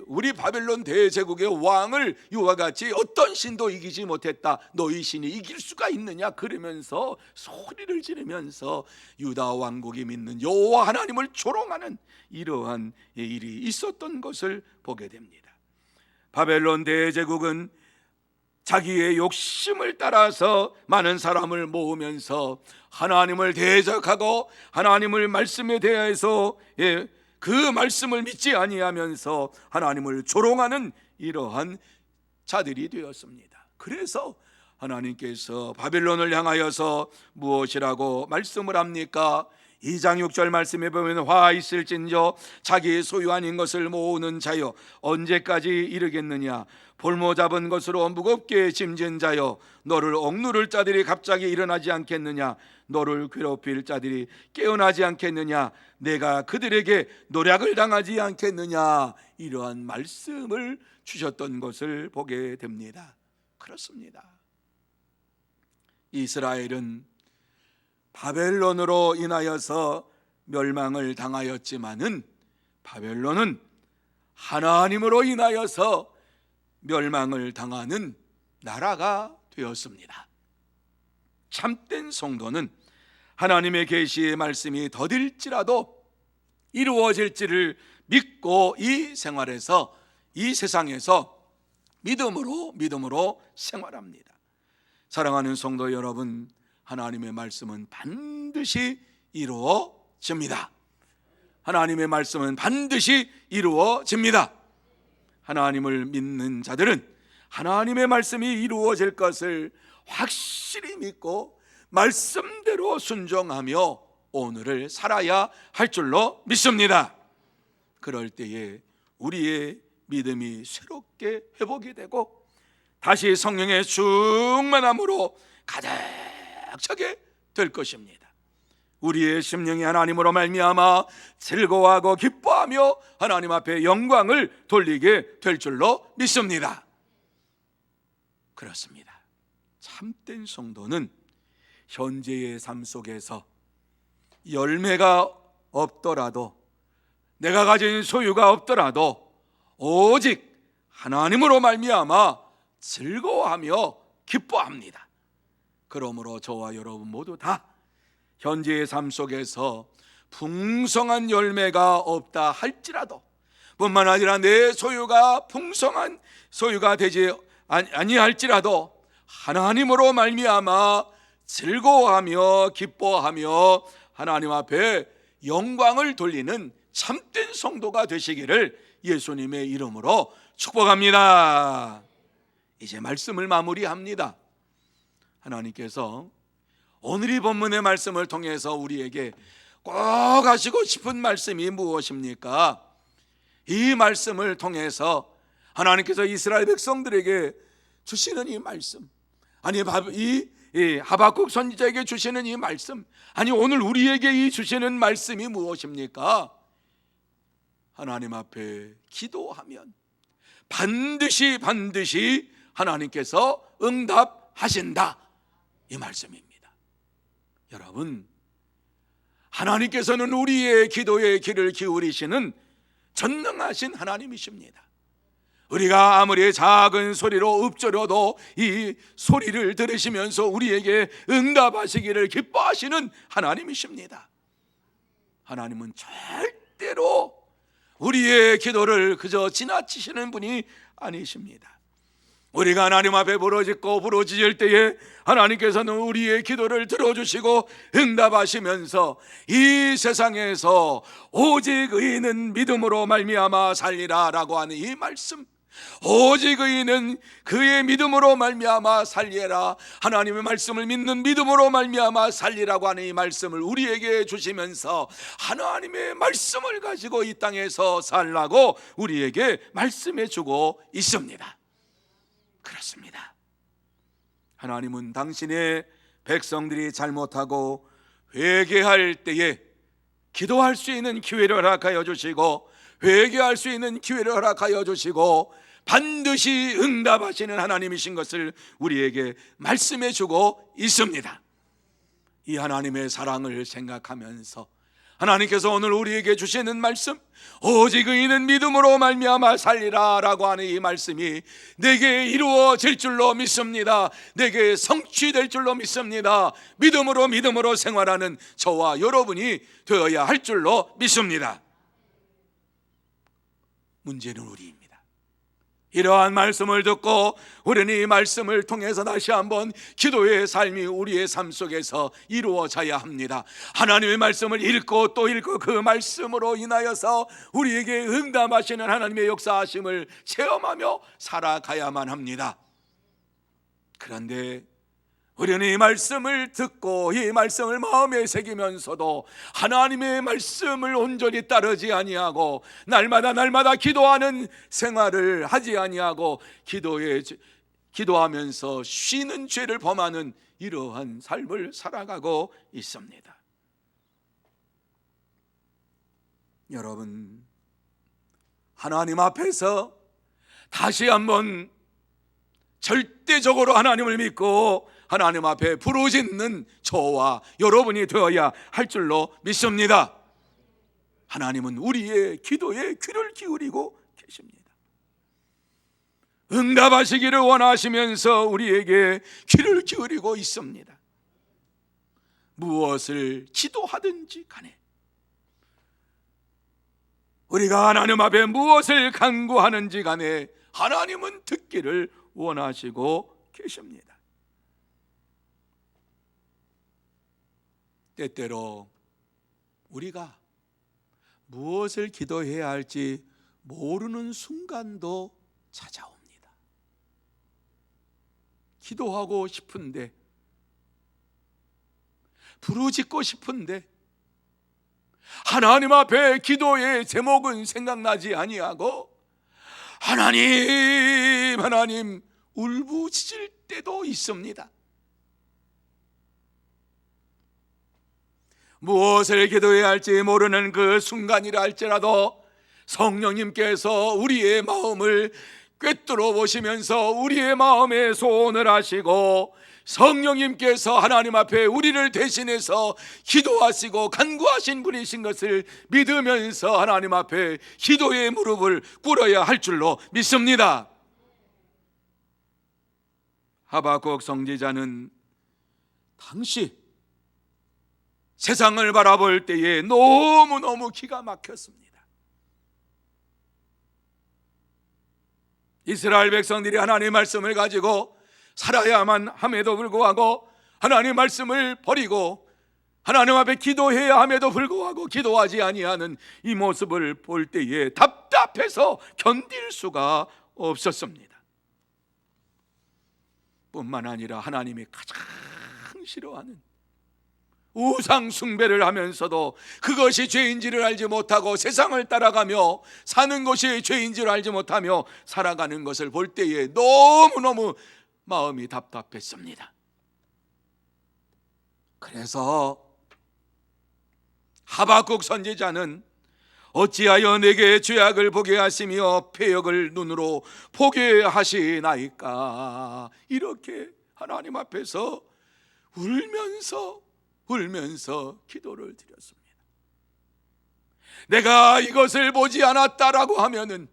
우리 바벨론 대제국의 왕을 이와 같이 어떤 신도 이기지 못했다. 너희 신이 이길 수가 있느냐? 그러면서 소리를 지르면서 유다 왕국이 믿는 여호와 하나님을 조롱하는 이러한 일이 있었던 것을 보게 됩니다. 바벨론 대제국은 자기의 욕심을 따라서 많은 사람을 모으면서 하나님을 대적하고 하나님을 말씀에 대해서 그 말씀을 믿지 아니하면서 하나님을 조롱하는 이러한 자들이 되었습니다. 그래서 하나님께서 바벨론을 향하여서 무엇이라고 말씀을 합니까? 2장 6절 말씀에 보면 화 있을진저 자기 소유 아닌 것을 모으는 자여 언제까지 이르겠느냐? 볼모 잡은 것으로 무겁게 짐진 자여 너를 억누를 자들이 갑자기 일어나지 않겠느냐? 너를 괴롭힐 자들이 깨어나지 않겠느냐? 내가 그들에게 노략을 당하지 않겠느냐? 이러한 말씀을 주셨던 것을 보게 됩니다. 그렇습니다. 이스라엘은 바벨론으로 인하여서 멸망을 당하였지만은 바벨론은 하나님으로 인하여서 멸망을 당하는 나라가 되었습니다. 참된 성도는 하나님의 계시의 말씀이 더딜지라도 이루어질지를 믿고 이 생활에서 이 세상에서 믿음으로 생활합니다. 사랑하는 성도 여러분, 하나님의 말씀은 반드시 이루어집니다. 하나님의 말씀은 반드시 이루어집니다. 하나님을 믿는 자들은 하나님의 말씀이 이루어질 것을 확실히 믿고 말씀대로 순종하며 오늘을 살아야 할 줄로 믿습니다. 그럴 때에 우리의 믿음이 새롭게 회복이 되고 다시 성령의 충만함으로 가득 차게 될 것입니다. 우리의 심령이 하나님으로 말미암아 즐거워하고 기뻐하며 하나님 앞에 영광을 돌리게 될 줄로 믿습니다. 그렇습니다. 참된 성도는 현재의 삶 속에서 열매가 없더라도 내가 가진 소유가 없더라도 오직 하나님으로 말미암아 즐거워하며 기뻐합니다. 그러므로 저와 여러분 모두 다 현재의 삶 속에서 풍성한 열매가 없다 할지라도 뿐만 아니라 내 소유가 풍성한 소유가 되지 아니할지라도 하나님으로 말미암아 즐거워하며 기뻐하며 하나님 앞에 영광을 돌리는 참된 성도가 되시기를 예수님의 이름으로 축복합니다. 이제 말씀을 마무리합니다. 하나님께서 오늘 이 본문의 말씀을 통해서 우리에게 꼭 하시고 싶은 말씀이 무엇입니까? 이 말씀을 통해서 하나님께서 이스라엘 백성들에게 주시는 이 말씀, 아니 이 하박국 선지자에게 주시는 이 말씀, 아니 오늘 우리에게 이 주시는 말씀이 무엇입니까? 하나님 앞에 기도하면 반드시 하나님께서 응답하신다, 이 말씀입니다. 여러분, 하나님께서는 우리의 기도에 귀를 기울이시는 전능하신 하나님이십니다. 우리가 아무리 작은 소리로 읊조려도 이 소리를 들으시면서 우리에게 응답하시기를 기뻐하시는 하나님이십니다. 하나님은 절대로 우리의 기도를 그저 지나치시는 분이 아니십니다. 우리가 하나님 앞에 부르짖을 때에 하나님께서는 우리의 기도를 들어주시고 응답하시면서 이 세상에서 오직 의인은 믿음으로 말미암아 살리라 라고 하는 이 말씀, 오직 의인은 그의 믿음으로 말미암아 살리라, 하나님의 말씀을 믿는 믿음으로 말미암아 살리라고 하는 이 말씀을 우리에게 주시면서 하나님의 말씀을 가지고 이 땅에서 살라고 우리에게 말씀해 주고 있습니다. 그렇습니다. 하나님은 당신의 백성들이 잘못하고 회개할 때에 기도할 수 있는 기회를 허락하여 주시고, 회개할 수 있는 기회를 허락하여 주시고 반드시 응답하시는 하나님이신 것을 우리에게 말씀해 주고 있습니다. 이 하나님의 사랑을 생각하면서 하나님께서 오늘 우리에게 주시는 말씀, 오직 의인은 믿음으로 말미암아 살리라 라고 하는 이 말씀이 내게 이루어질 줄로 믿습니다. 내게 성취될 줄로 믿습니다. 믿음으로 생활하는 저와 여러분이 되어야 할 줄로 믿습니다. 문제는 우리입니다. 이러한 말씀을 듣고 우리는 이 말씀을 통해서 다시 한번 기도의 삶이 우리의 삶 속에서 이루어져야 합니다. 하나님의 말씀을 읽고 또 읽고 그 말씀으로 인하여서 우리에게 응답하시는 하나님의 역사하심을 체험하며 살아가야만 합니다. 그런데 우리는 이 말씀을 듣고 이 말씀을 마음에 새기면서도 하나님의 말씀을 온전히 따르지 아니하고 날마다 기도하는 생활을 하지 아니하고 기도하면서 쉬는 죄를 범하는 이러한 삶을 살아가고 있습니다. 여러분, 하나님 앞에서 다시 한번 절대적으로 하나님을 믿고 하나님 앞에 부르짖는 저와 여러분이 되어야 할 줄로 믿습니다. 하나님은 우리의 기도에 귀를 기울이고 계십니다. 응답하시기를 원하시면서 우리에게 귀를 기울이고 있습니다. 무엇을 기도하든지 간에, 우리가 하나님 앞에 무엇을 간구하는지 간에 하나님은 듣기를 원하시고 계십니다. 때때로 우리가 무엇을 기도해야 할지 모르는 순간도 찾아옵니다. 기도하고 싶은데, 부르짖고 싶은데 하나님 앞에 기도의 제목은 생각나지 아니하고 하나님 울부짖을 때도 있습니다. 무엇을 기도해야 할지 모르는 그 순간이라 할지라도 성령님께서 우리의 마음을 꿰뚫어 보시면서 우리의 마음에 소원을 하시고 성령님께서 하나님 앞에 우리를 대신해서 기도하시고 간구하신 분이신 것을 믿으면서 하나님 앞에 기도의 무릎을 꿇어야 할 줄로 믿습니다. 하박국 선지자는 당시 세상을 바라볼 때에 너무너무 기가 막혔습니다. 이스라엘 백성들이 하나님의 말씀을 가지고 살아야만 함에도 불구하고 하나님의 말씀을 버리고 하나님 앞에 기도해야 함에도 불구하고 기도하지 아니하는 이 모습을 볼 때에 답답해서 견딜 수가 없었습니다. 뿐만 아니라 하나님이 가장 싫어하는 우상 숭배를 하면서도 그것이 죄인지를 알지 못하고 세상을 따라가며 사는 것이 죄인지를 알지 못하며 살아가는 것을 볼 때에 너무너무 마음이 답답했습니다. 그래서 하박국 선지자는 어찌하여 내게 죄악을 보게 하시며 패역을 눈으로 보게 하시나이까, 이렇게 하나님 앞에서 울면서 기도를 드렸습니다. 내가 이것을 보지 않았다라고 하면은,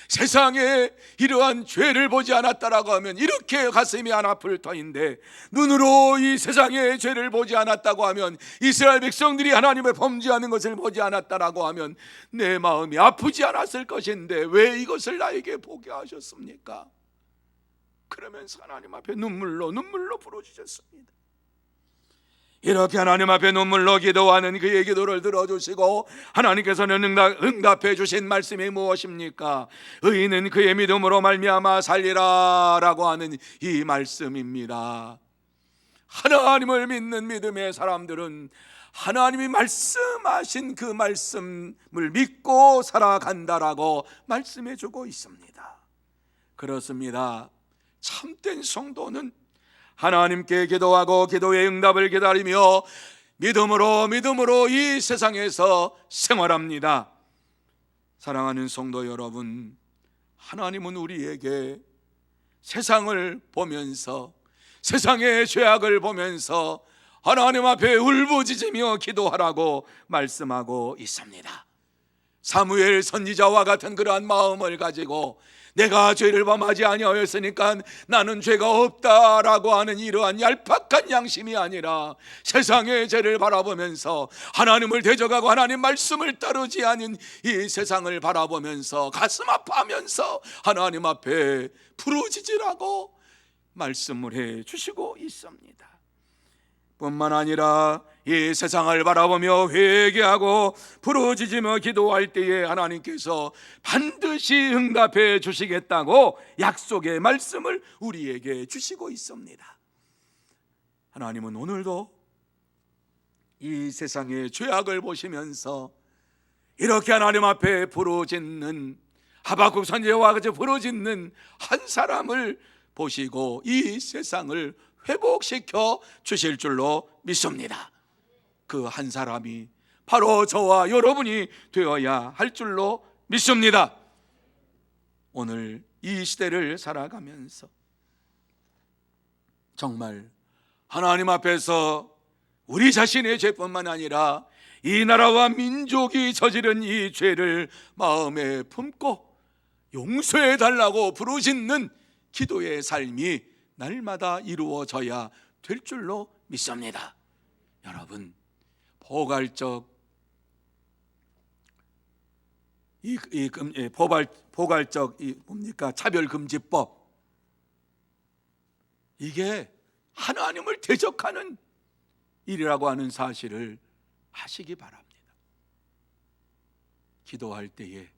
세상에 이러한 죄를 보지 않았다라고 하면 이렇게 가슴이 안 아플 터인데, 눈으로 이 세상의 죄를 보지 않았다고 하면, 이스라엘 백성들이 하나님의 범죄하는 것을 보지 않았다라고 하면 내 마음이 아프지 않았을 것인데 왜 이것을 나에게 보게 하셨습니까? 그러면서 하나님 앞에 눈물로 부르짖었습니다. 이렇게 하나님 앞에 눈물로 기도하는 그의 기도를 들어주시고 하나님께서는 응답해 주신 말씀이 무엇입니까? 의인은 그의 믿음으로 말미암아 살리라 라고 하는 이 말씀입니다. 하나님을 믿는 믿음의 사람들은 하나님이 말씀하신 그 말씀을 믿고 살아간다라고 말씀해 주고 있습니다. 그렇습니다. 참된 성도는 하나님께 기도하고 기도의 응답을 기다리며 믿음으로 이 세상에서 생활합니다. 사랑하는 성도 여러분, 하나님은 우리에게 세상을 보면서, 세상의 죄악을 보면서 하나님 앞에 울부짖으며 기도하라고 말씀하고 있습니다. 사무엘 선지자와 같은 그러한 마음을 가지고 내가 죄를 범하지 아니하였으니까 나는 죄가 없다라고 하는 이러한 얄팍한 양심이 아니라 세상의 죄를 바라보면서 하나님을 대적하고 하나님 말씀을 따르지 않은 이 세상을 바라보면서 가슴 아파하면서 하나님 앞에 부르짖으라고 말씀을 해 주시고 있습니다. 뿐만 아니라 이 세상을 바라보며 회개하고 부르짖으며 기도할 때에 하나님께서 반드시 응답해 주시겠다고 약속의 말씀을 우리에게 주시고 있습니다. 하나님은 오늘도 이 세상의 죄악을 보시면서 이렇게 하나님 앞에 부르짖는 하박국 선지자와 같이 부르짖는 한 사람을 보시고 이 세상을 회복시켜 주실 줄로 믿습니다. 그 한 사람이 바로 저와 여러분이 되어야 할 줄로 믿습니다. 오늘 이 시대를 살아가면서 정말 하나님 앞에서 우리 자신의 죄뿐만 아니라 이 나라와 민족이 저지른 이 죄를 마음에 품고 용서해 달라고 부르짖는 기도의 삶이 날마다 이루어져야 될 줄로 믿습니다. 여러분, 포괄적 차별금지법, 이게 하나님을 대적하는 일이라고 하는 사실을 아시기 바랍니다. 기도할 때에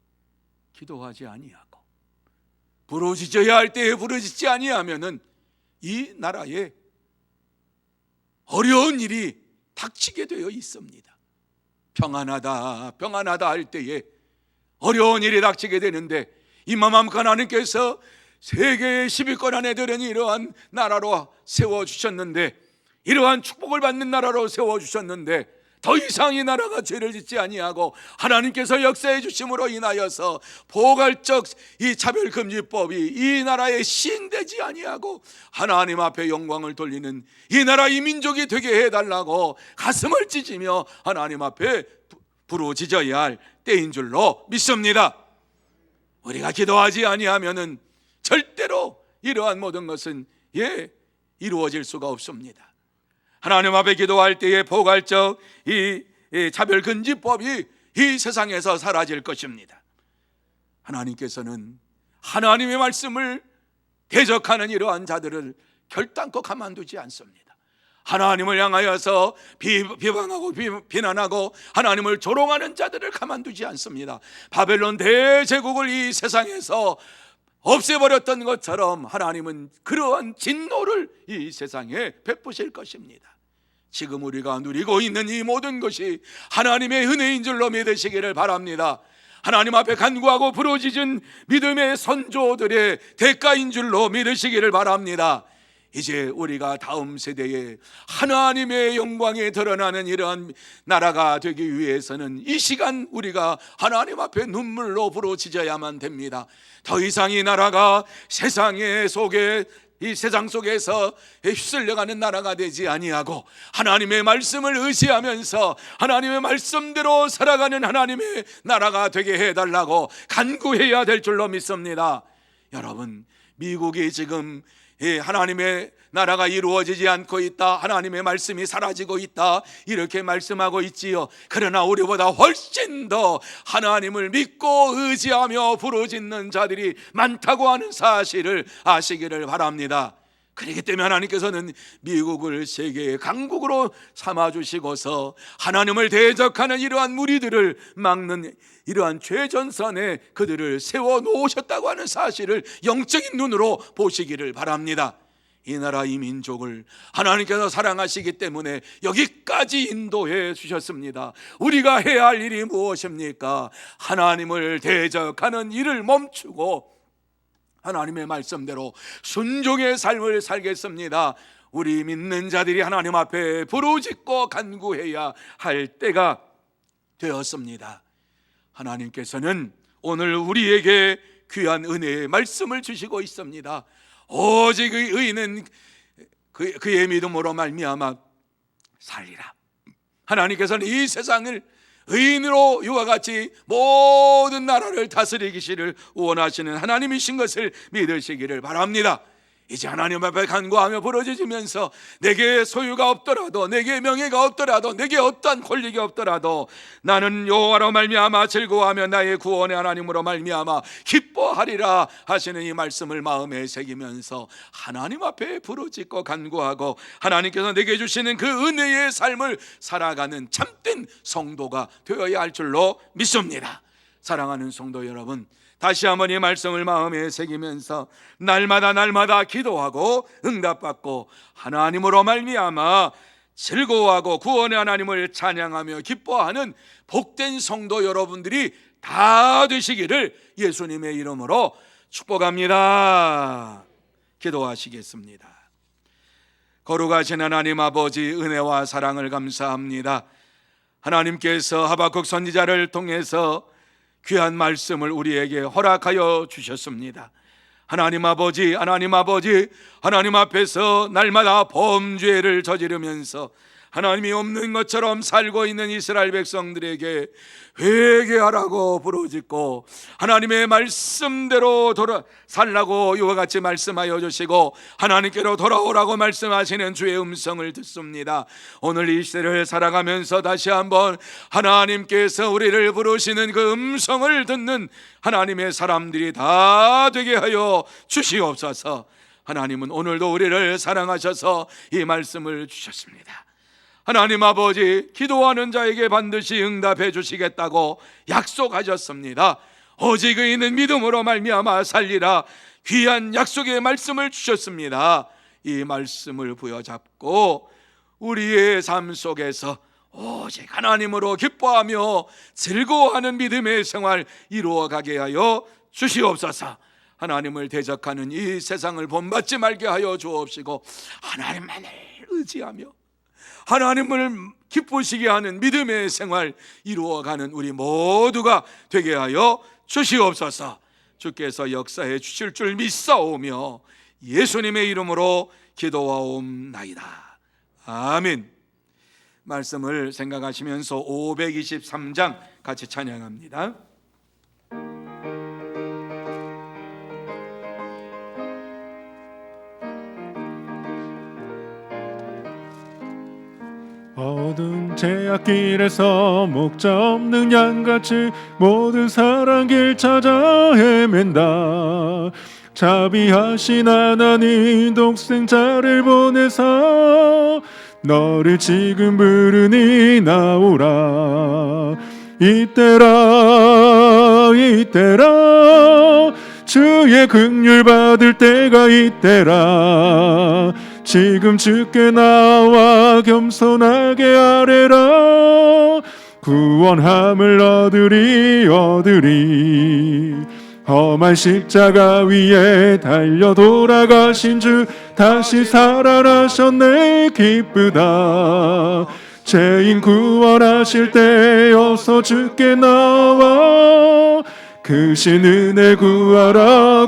기도하지 아니하고 부르짖어야 할 때에 부르짖지 아니하면은 이 나라에 어려운 일이 닥치게 되어 있습니다. 평안하다 할 때에 어려운 일이 닥치게 되는데, 이마만큼 하나님께서 세계의 10위권 안에 들은 이러한 나라로 세워주셨는데, 이러한 축복을 받는 나라로 세워주셨는데 더 이상 이 나라가 죄를 짓지 아니하고 하나님께서 역사해 주심으로 인하여서 포괄적 이 차별금지법이 이 나라에 시행되지 아니하고 하나님 앞에 영광을 돌리는 이 나라 이 민족이 되게 해달라고 가슴을 찢으며 하나님 앞에 부르짖어야 할 때인 줄로 믿습니다. 우리가 기도하지 아니하면은 절대로 이러한 모든 것은 이루어질 수가 없습니다. 하나님 앞에 기도할 때에 포괄적 이 차별금지법이 이 세상에서 사라질 것입니다. 하나님께서는 하나님의 말씀을 대적하는 이러한 자들을 결단코 가만두지 않습니다. 하나님을 향하여서 비방하고 비난하고 하나님을 조롱하는 자들을 가만두지 않습니다. 바벨론 대제국을 이 세상에서 없애버렸던 것처럼 하나님은 그러한 진노를 이 세상에 베푸실 것입니다. 지금 우리가 누리고 있는 이 모든 것이 하나님의 은혜인 줄로 믿으시기를 바랍니다. 하나님 앞에 간구하고 부르짖은 믿음의 선조들의 대가인 줄로 믿으시기를 바랍니다. 이제 우리가 다음 세대에 하나님의 영광이 드러나는 이러한 나라가 되기 위해서는 이 시간 우리가 하나님 앞에 눈물로 부르짖어야만 됩니다. 더 이상 이 나라가 이 세상 속에서 휩쓸려가는 나라가 되지 아니하고 하나님의 말씀을 의지하면서 하나님의 말씀대로 살아가는 하나님의 나라가 되게 해달라고 간구해야 될 줄로 믿습니다. 여러분, 미국이 지금 하나님의 나라가 이루어지지 않고 있다, 하나님의 말씀이 사라지고 있다, 이렇게 말씀하고 있지요. 그러나 우리보다 훨씬 더 하나님을 믿고 의지하며 부르짖는 자들이 많다고 하는 사실을 아시기를 바랍니다. 그렇기 때문에 하나님께서는 미국을 세계의 강국으로 삼아주시고서 하나님을 대적하는 이러한 무리들을 막는 이러한 최전선에 그들을 세워놓으셨다고 하는 사실을 영적인 눈으로 보시기를 바랍니다. 이 나라 이 민족을 하나님께서 사랑하시기 때문에 여기까지 인도해 주셨습니다. 우리가 해야 할 일이 무엇입니까? 하나님을 대적하는 일을 멈추고 하나님의 말씀대로 순종의 삶을 살겠습니다. 우리 믿는 자들이 하나님 앞에 부르짖고 간구해야 할 때가 되었습니다. 하나님께서는 오늘 우리에게 귀한 은혜의 말씀을 주시고 있습니다. 오직 의인은 그의 믿음으로 말미암아 살리라. 하나님께서는 이 세상을 의인으로 이와 같이 모든 나라를 다스리기를 원하시는 하나님이신 것을 믿으시기를 바랍니다. 이제 하나님 앞에 간구하며 부르짖으면서 내게 소유가 없더라도, 내게 명예가 없더라도, 내게 어떠한 권력이 없더라도 나는 여호와로 말미암아 즐거워하며 나의 구원의 하나님으로 말미암아 기뻐하리라 하시는 이 말씀을 마음에 새기면서 하나님 앞에 부르짖고 간구하고 하나님께서 내게 주시는 그 은혜의 삶을 살아가는 참된 성도가 되어야 할 줄로 믿습니다. 사랑하는 성도 여러분, 다시 한번 이 말씀을 마음에 새기면서 날마다 기도하고 응답받고 하나님으로 말미암아 즐거워하고 구원의 하나님을 찬양하며 기뻐하는 복된 성도 여러분들이 다 되시기를 예수님의 이름으로 축복합니다. 기도하시겠습니다. 거룩하신 하나님 아버지, 은혜와 사랑을 감사합니다. 하나님께서 하박국 선지자를 통해서 귀한 말씀을 우리에게 허락하여 주셨습니다. 하나님 아버지, 하나님 앞에서 날마다 범죄를 저지르면서 하나님이 없는 것처럼 살고 있는 이스라엘 백성들에게 회개하라고 부르짖고 하나님의 말씀대로 살라고 이와 같이 말씀하여 주시고 하나님께로 돌아오라고 말씀하시는 주의 음성을 듣습니다. 오늘 이 시대를 살아가면서 다시 한번 하나님께서 우리를 부르시는 그 음성을 듣는 하나님의 사람들이 다 되게 하여 주시옵소서. 하나님은 오늘도 우리를 사랑하셔서 이 말씀을 주셨습니다. 하나님 아버지, 기도하는 자에게 반드시 응답해 주시겠다고 약속하셨습니다. 오직 의인은 믿음으로 말미암아 살리라. 귀한 약속의 말씀을 주셨습니다. 이 말씀을 부여잡고 우리의 삶 속에서 오직 하나님으로 기뻐하며 즐거워하는 믿음의 생활 이루어가게 하여 주시옵소서. 하나님을 대적하는 이 세상을 본받지 말게 하여 주옵시고 하나님만을 의지하며 하나님을 기쁘시게 하는 믿음의 생활 이루어가는 우리 모두가 되게 하여 주시옵소서. 주께서 역사해 주실 줄 믿사오며 예수님의 이름으로 기도하옵나이다. 아멘. 말씀을 생각하시면서 523장 같이 찬양합니다. 어두운 제약길에서 목자 없는 양같이 모든 사람 길 찾아 헤맨다. 자비하신 하나님 독생자를 보내사 너를 지금 부르니 나오라. 이때라 주의 긍휼 받을 때가 이때라. 지금 주께 나와 겸손하게 아뢰라. 구원함을 얻으리 험한 십자가 위에 달려 돌아가신 주 다시 살아나셨네 기쁘다. 죄인 구원하실 때 어서 주께 나와 크신 은혜 구하라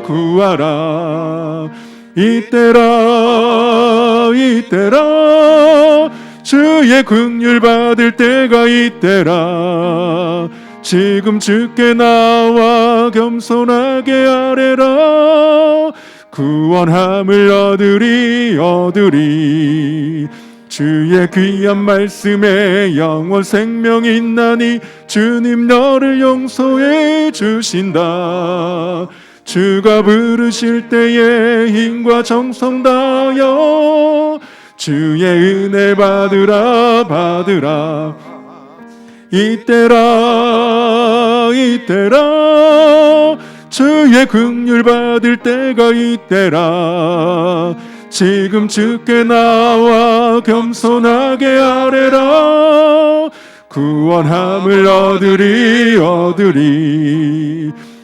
이때라 주의 긍휼 받을 때가 이때라. 지금 주께 나와 겸손하게 아뢰라. 구원함을 얻으리 주의 귀한 말씀에 영원 생명이 있나니 주님 너를 용서해 주신다. 주가 부르실 때에 힘과 정성 다하여 주의 은혜 받으라. 이때라 주의 긍휼 받을 때가 이때라. 지금 주께 나와 겸손하게 아뢰라. 구원함을 얻으리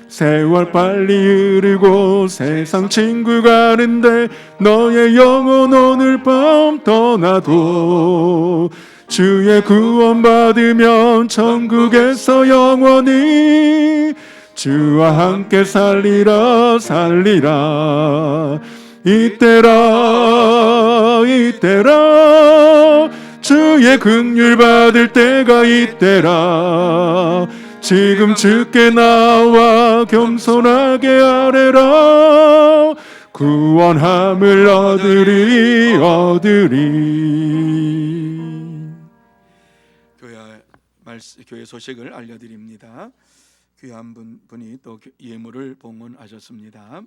세월 빨리 흐르고 세상 친구 가는데 너의 영혼 오늘 밤 떠나도 주의 구원 받으면 천국에서 영원히 주와 함께 살리라. 이때라 주의 긍휼 받을 때가 이때라. 지금 주께 나와 겸손하게 아뢰라. 구원함을 얻으리 교회 소식을 알려드립니다. 귀한 분이 또 예물을 봉헌하셨습니다.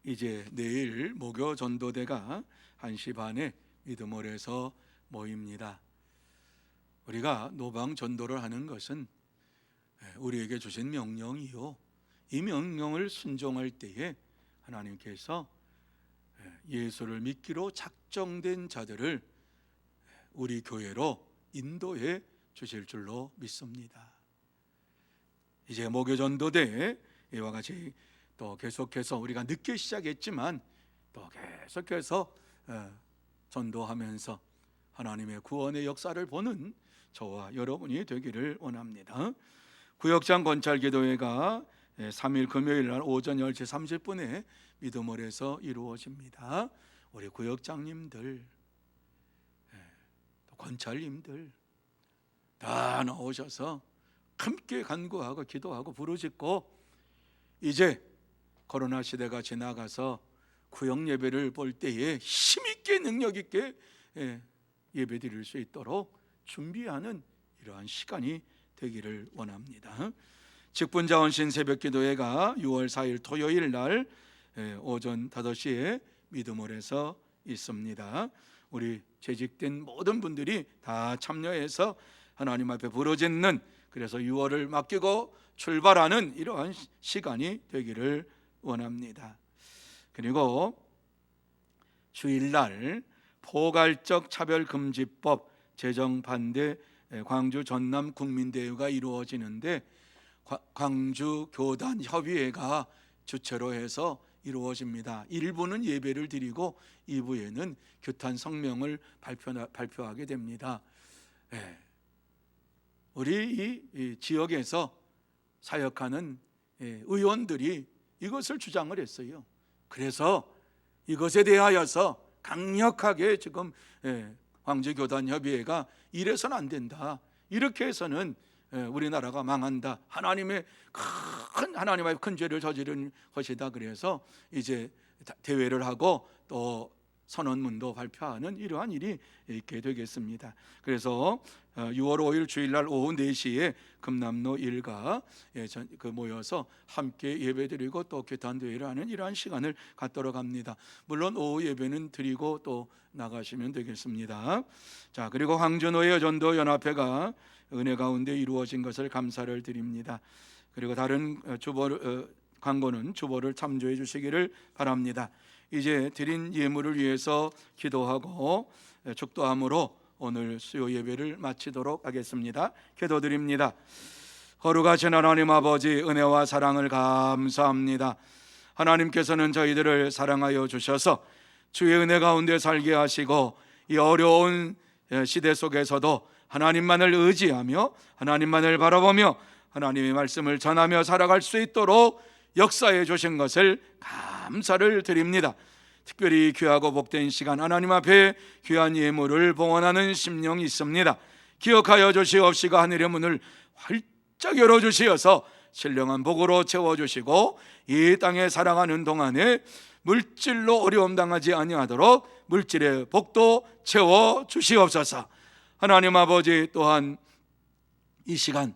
이제 내일 목요 전도대가 1시 반에 미드몰에서 모입니다. 우리가 노방 전도를 하는 것은 우리에게 주신 명령이요, 이 명령을 순종할 때에 하나님께서 예수를 믿기로 작정된 자들을 우리 교회로 인도해 주실 줄로 믿습니다. 이제 목요 전도대 이와 같이 또 계속해서 우리가 늦게 시작했지만 또 계속해서 전도하면서 하나님의 구원의 역사를 보는 저와 여러분이 되기를 원합니다. 구역장 권찰기도회가 3일 금요일 날 오전 10시 30분에 미드몰에서 이루어집니다. 우리 구역장님들, 권찰님들 다 나오셔서 함께 간구하고 기도하고 부르짖고, 이제 코로나 시대가 지나가서 구역 예배를 볼 때에 힘있게 능력있게 예배 드릴 수 있도록 준비하는 이러한 시간이 되기를 원합니다. 직분자원신 새벽기도회가 6월 4일 토요일 날 오전 5시에 미드몰에서 있습니다. 우리 재직된 모든 분들이 다 참여해서 하나님 앞에 부르짖는, 그래서 6월을 맡기고 출발하는 이러한 시간이 되기를 원합니다. 그리고 주일날 포괄적 차별금지법 제정 반대 광주 전남 국민대회가 이루어지는데, 광주 교단 협의회가 주최로 해서 이루어집니다. 1부는 예배를 드리고 2부에는 규탄 성명을 발표하게 됩니다. 우리 이 지역에서 사역하는 의원들이 이것을 주장을 했어요. 그래서 이것에 대하여서 강력하게 지금 광주교단협의회가 이래서는 안 된다, 이렇게 해서는 우리나라가 망한다, 하나님의 큰 죄를 저지른 것이다. 그래서 이제 대회를 하고 또 선언문도 발표하는 이러한 일이 있게 되겠습니다. 그래서 6월 5일 주일날 오후 4시에 금남로 일가 모여서 함께 예배드리고 또 규탄대회를 하는 이러한 시간을 갖도록 합니다. 물론 오후 예배는 드리고 또 나가시면 되겠습니다. 자, 그리고 황준호의 전도연합회가 은혜 가운데 이루어진 것을 감사를 드립니다. 그리고 다른 광고는 주보를 참조해 주시기를 바랍니다. 이제 드린 예물을 위해서 기도하고 축도함으로 오늘 수요 예배를 마치도록 하겠습니다. 기도드립니다. 거룩하신 하나님 아버지, 은혜와 사랑을 감사합니다. 하나님께서는 저희들을 사랑하여 주셔서 주의 은혜 가운데 살게 하시고 이 어려운 시대 속에서도 하나님만을 의지하며 하나님만을 바라보며 하나님의 말씀을 전하며 살아갈 수 있도록 역사해 주신 것을 감사를 드립니다. 특별히 귀하고 복된 시간, 하나님 앞에 귀한 예물을 봉헌하는 심령이 있습니다. 기억하여 주시옵시고 하늘의 문을 활짝 열어주시어서 신령한 복으로 채워주시고 이 땅에 살아가는 동안에 물질로 어려움 당하지 아니하도록 물질의 복도 채워주시옵소서. 하나님 아버지, 또한 이 시간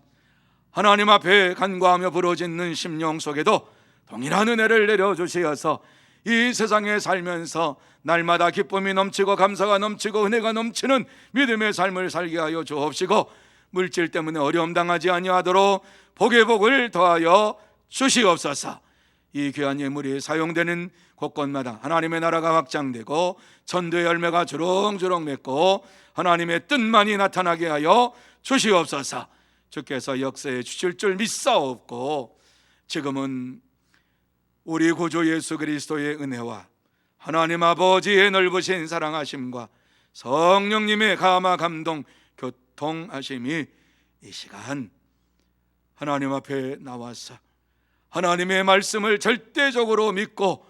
하나님 앞에 간구하며 부르짖는 심령 속에도 동일한 은혜를 내려주시어서 이 세상에 살면서 날마다 기쁨이 넘치고 감사가 넘치고 은혜가 넘치는 믿음의 삶을 살게 하여 주옵시고 물질 때문에 어려움 당하지 아니하도록 복의 복을 더하여 주시옵소서. 이 귀한 예물이 사용되는 곳곳마다 하나님의 나라가 확장되고 전도의 열매가 주렁주렁 맺고 하나님의 뜻만이 나타나게 하여 주시옵소서. 주께서 역사해 주실 줄 믿사옵고 지금은 우리 구주 예수 그리스도의 은혜와 하나님 아버지의 넓으신 사랑하심과 성령님의 감화 감동 교통하심이 이 시간 하나님 앞에 나와서 하나님의 말씀을 절대적으로 믿고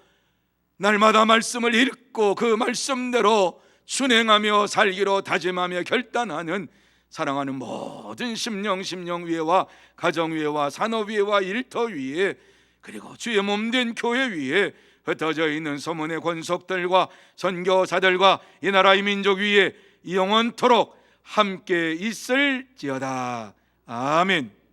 날마다 말씀을 읽고 그 말씀대로 순행하며 살기로 다짐하며 결단하는 사랑하는 모든 심령 위에와 가정 위에와 산업 위에와 일터 위에 그리고 주의 몸된 교회 위에 흩어져 있는 소문의 권속들과 선교사들과 이 나라의 민족 위에 영원토록 함께 있을지어다. 아멘.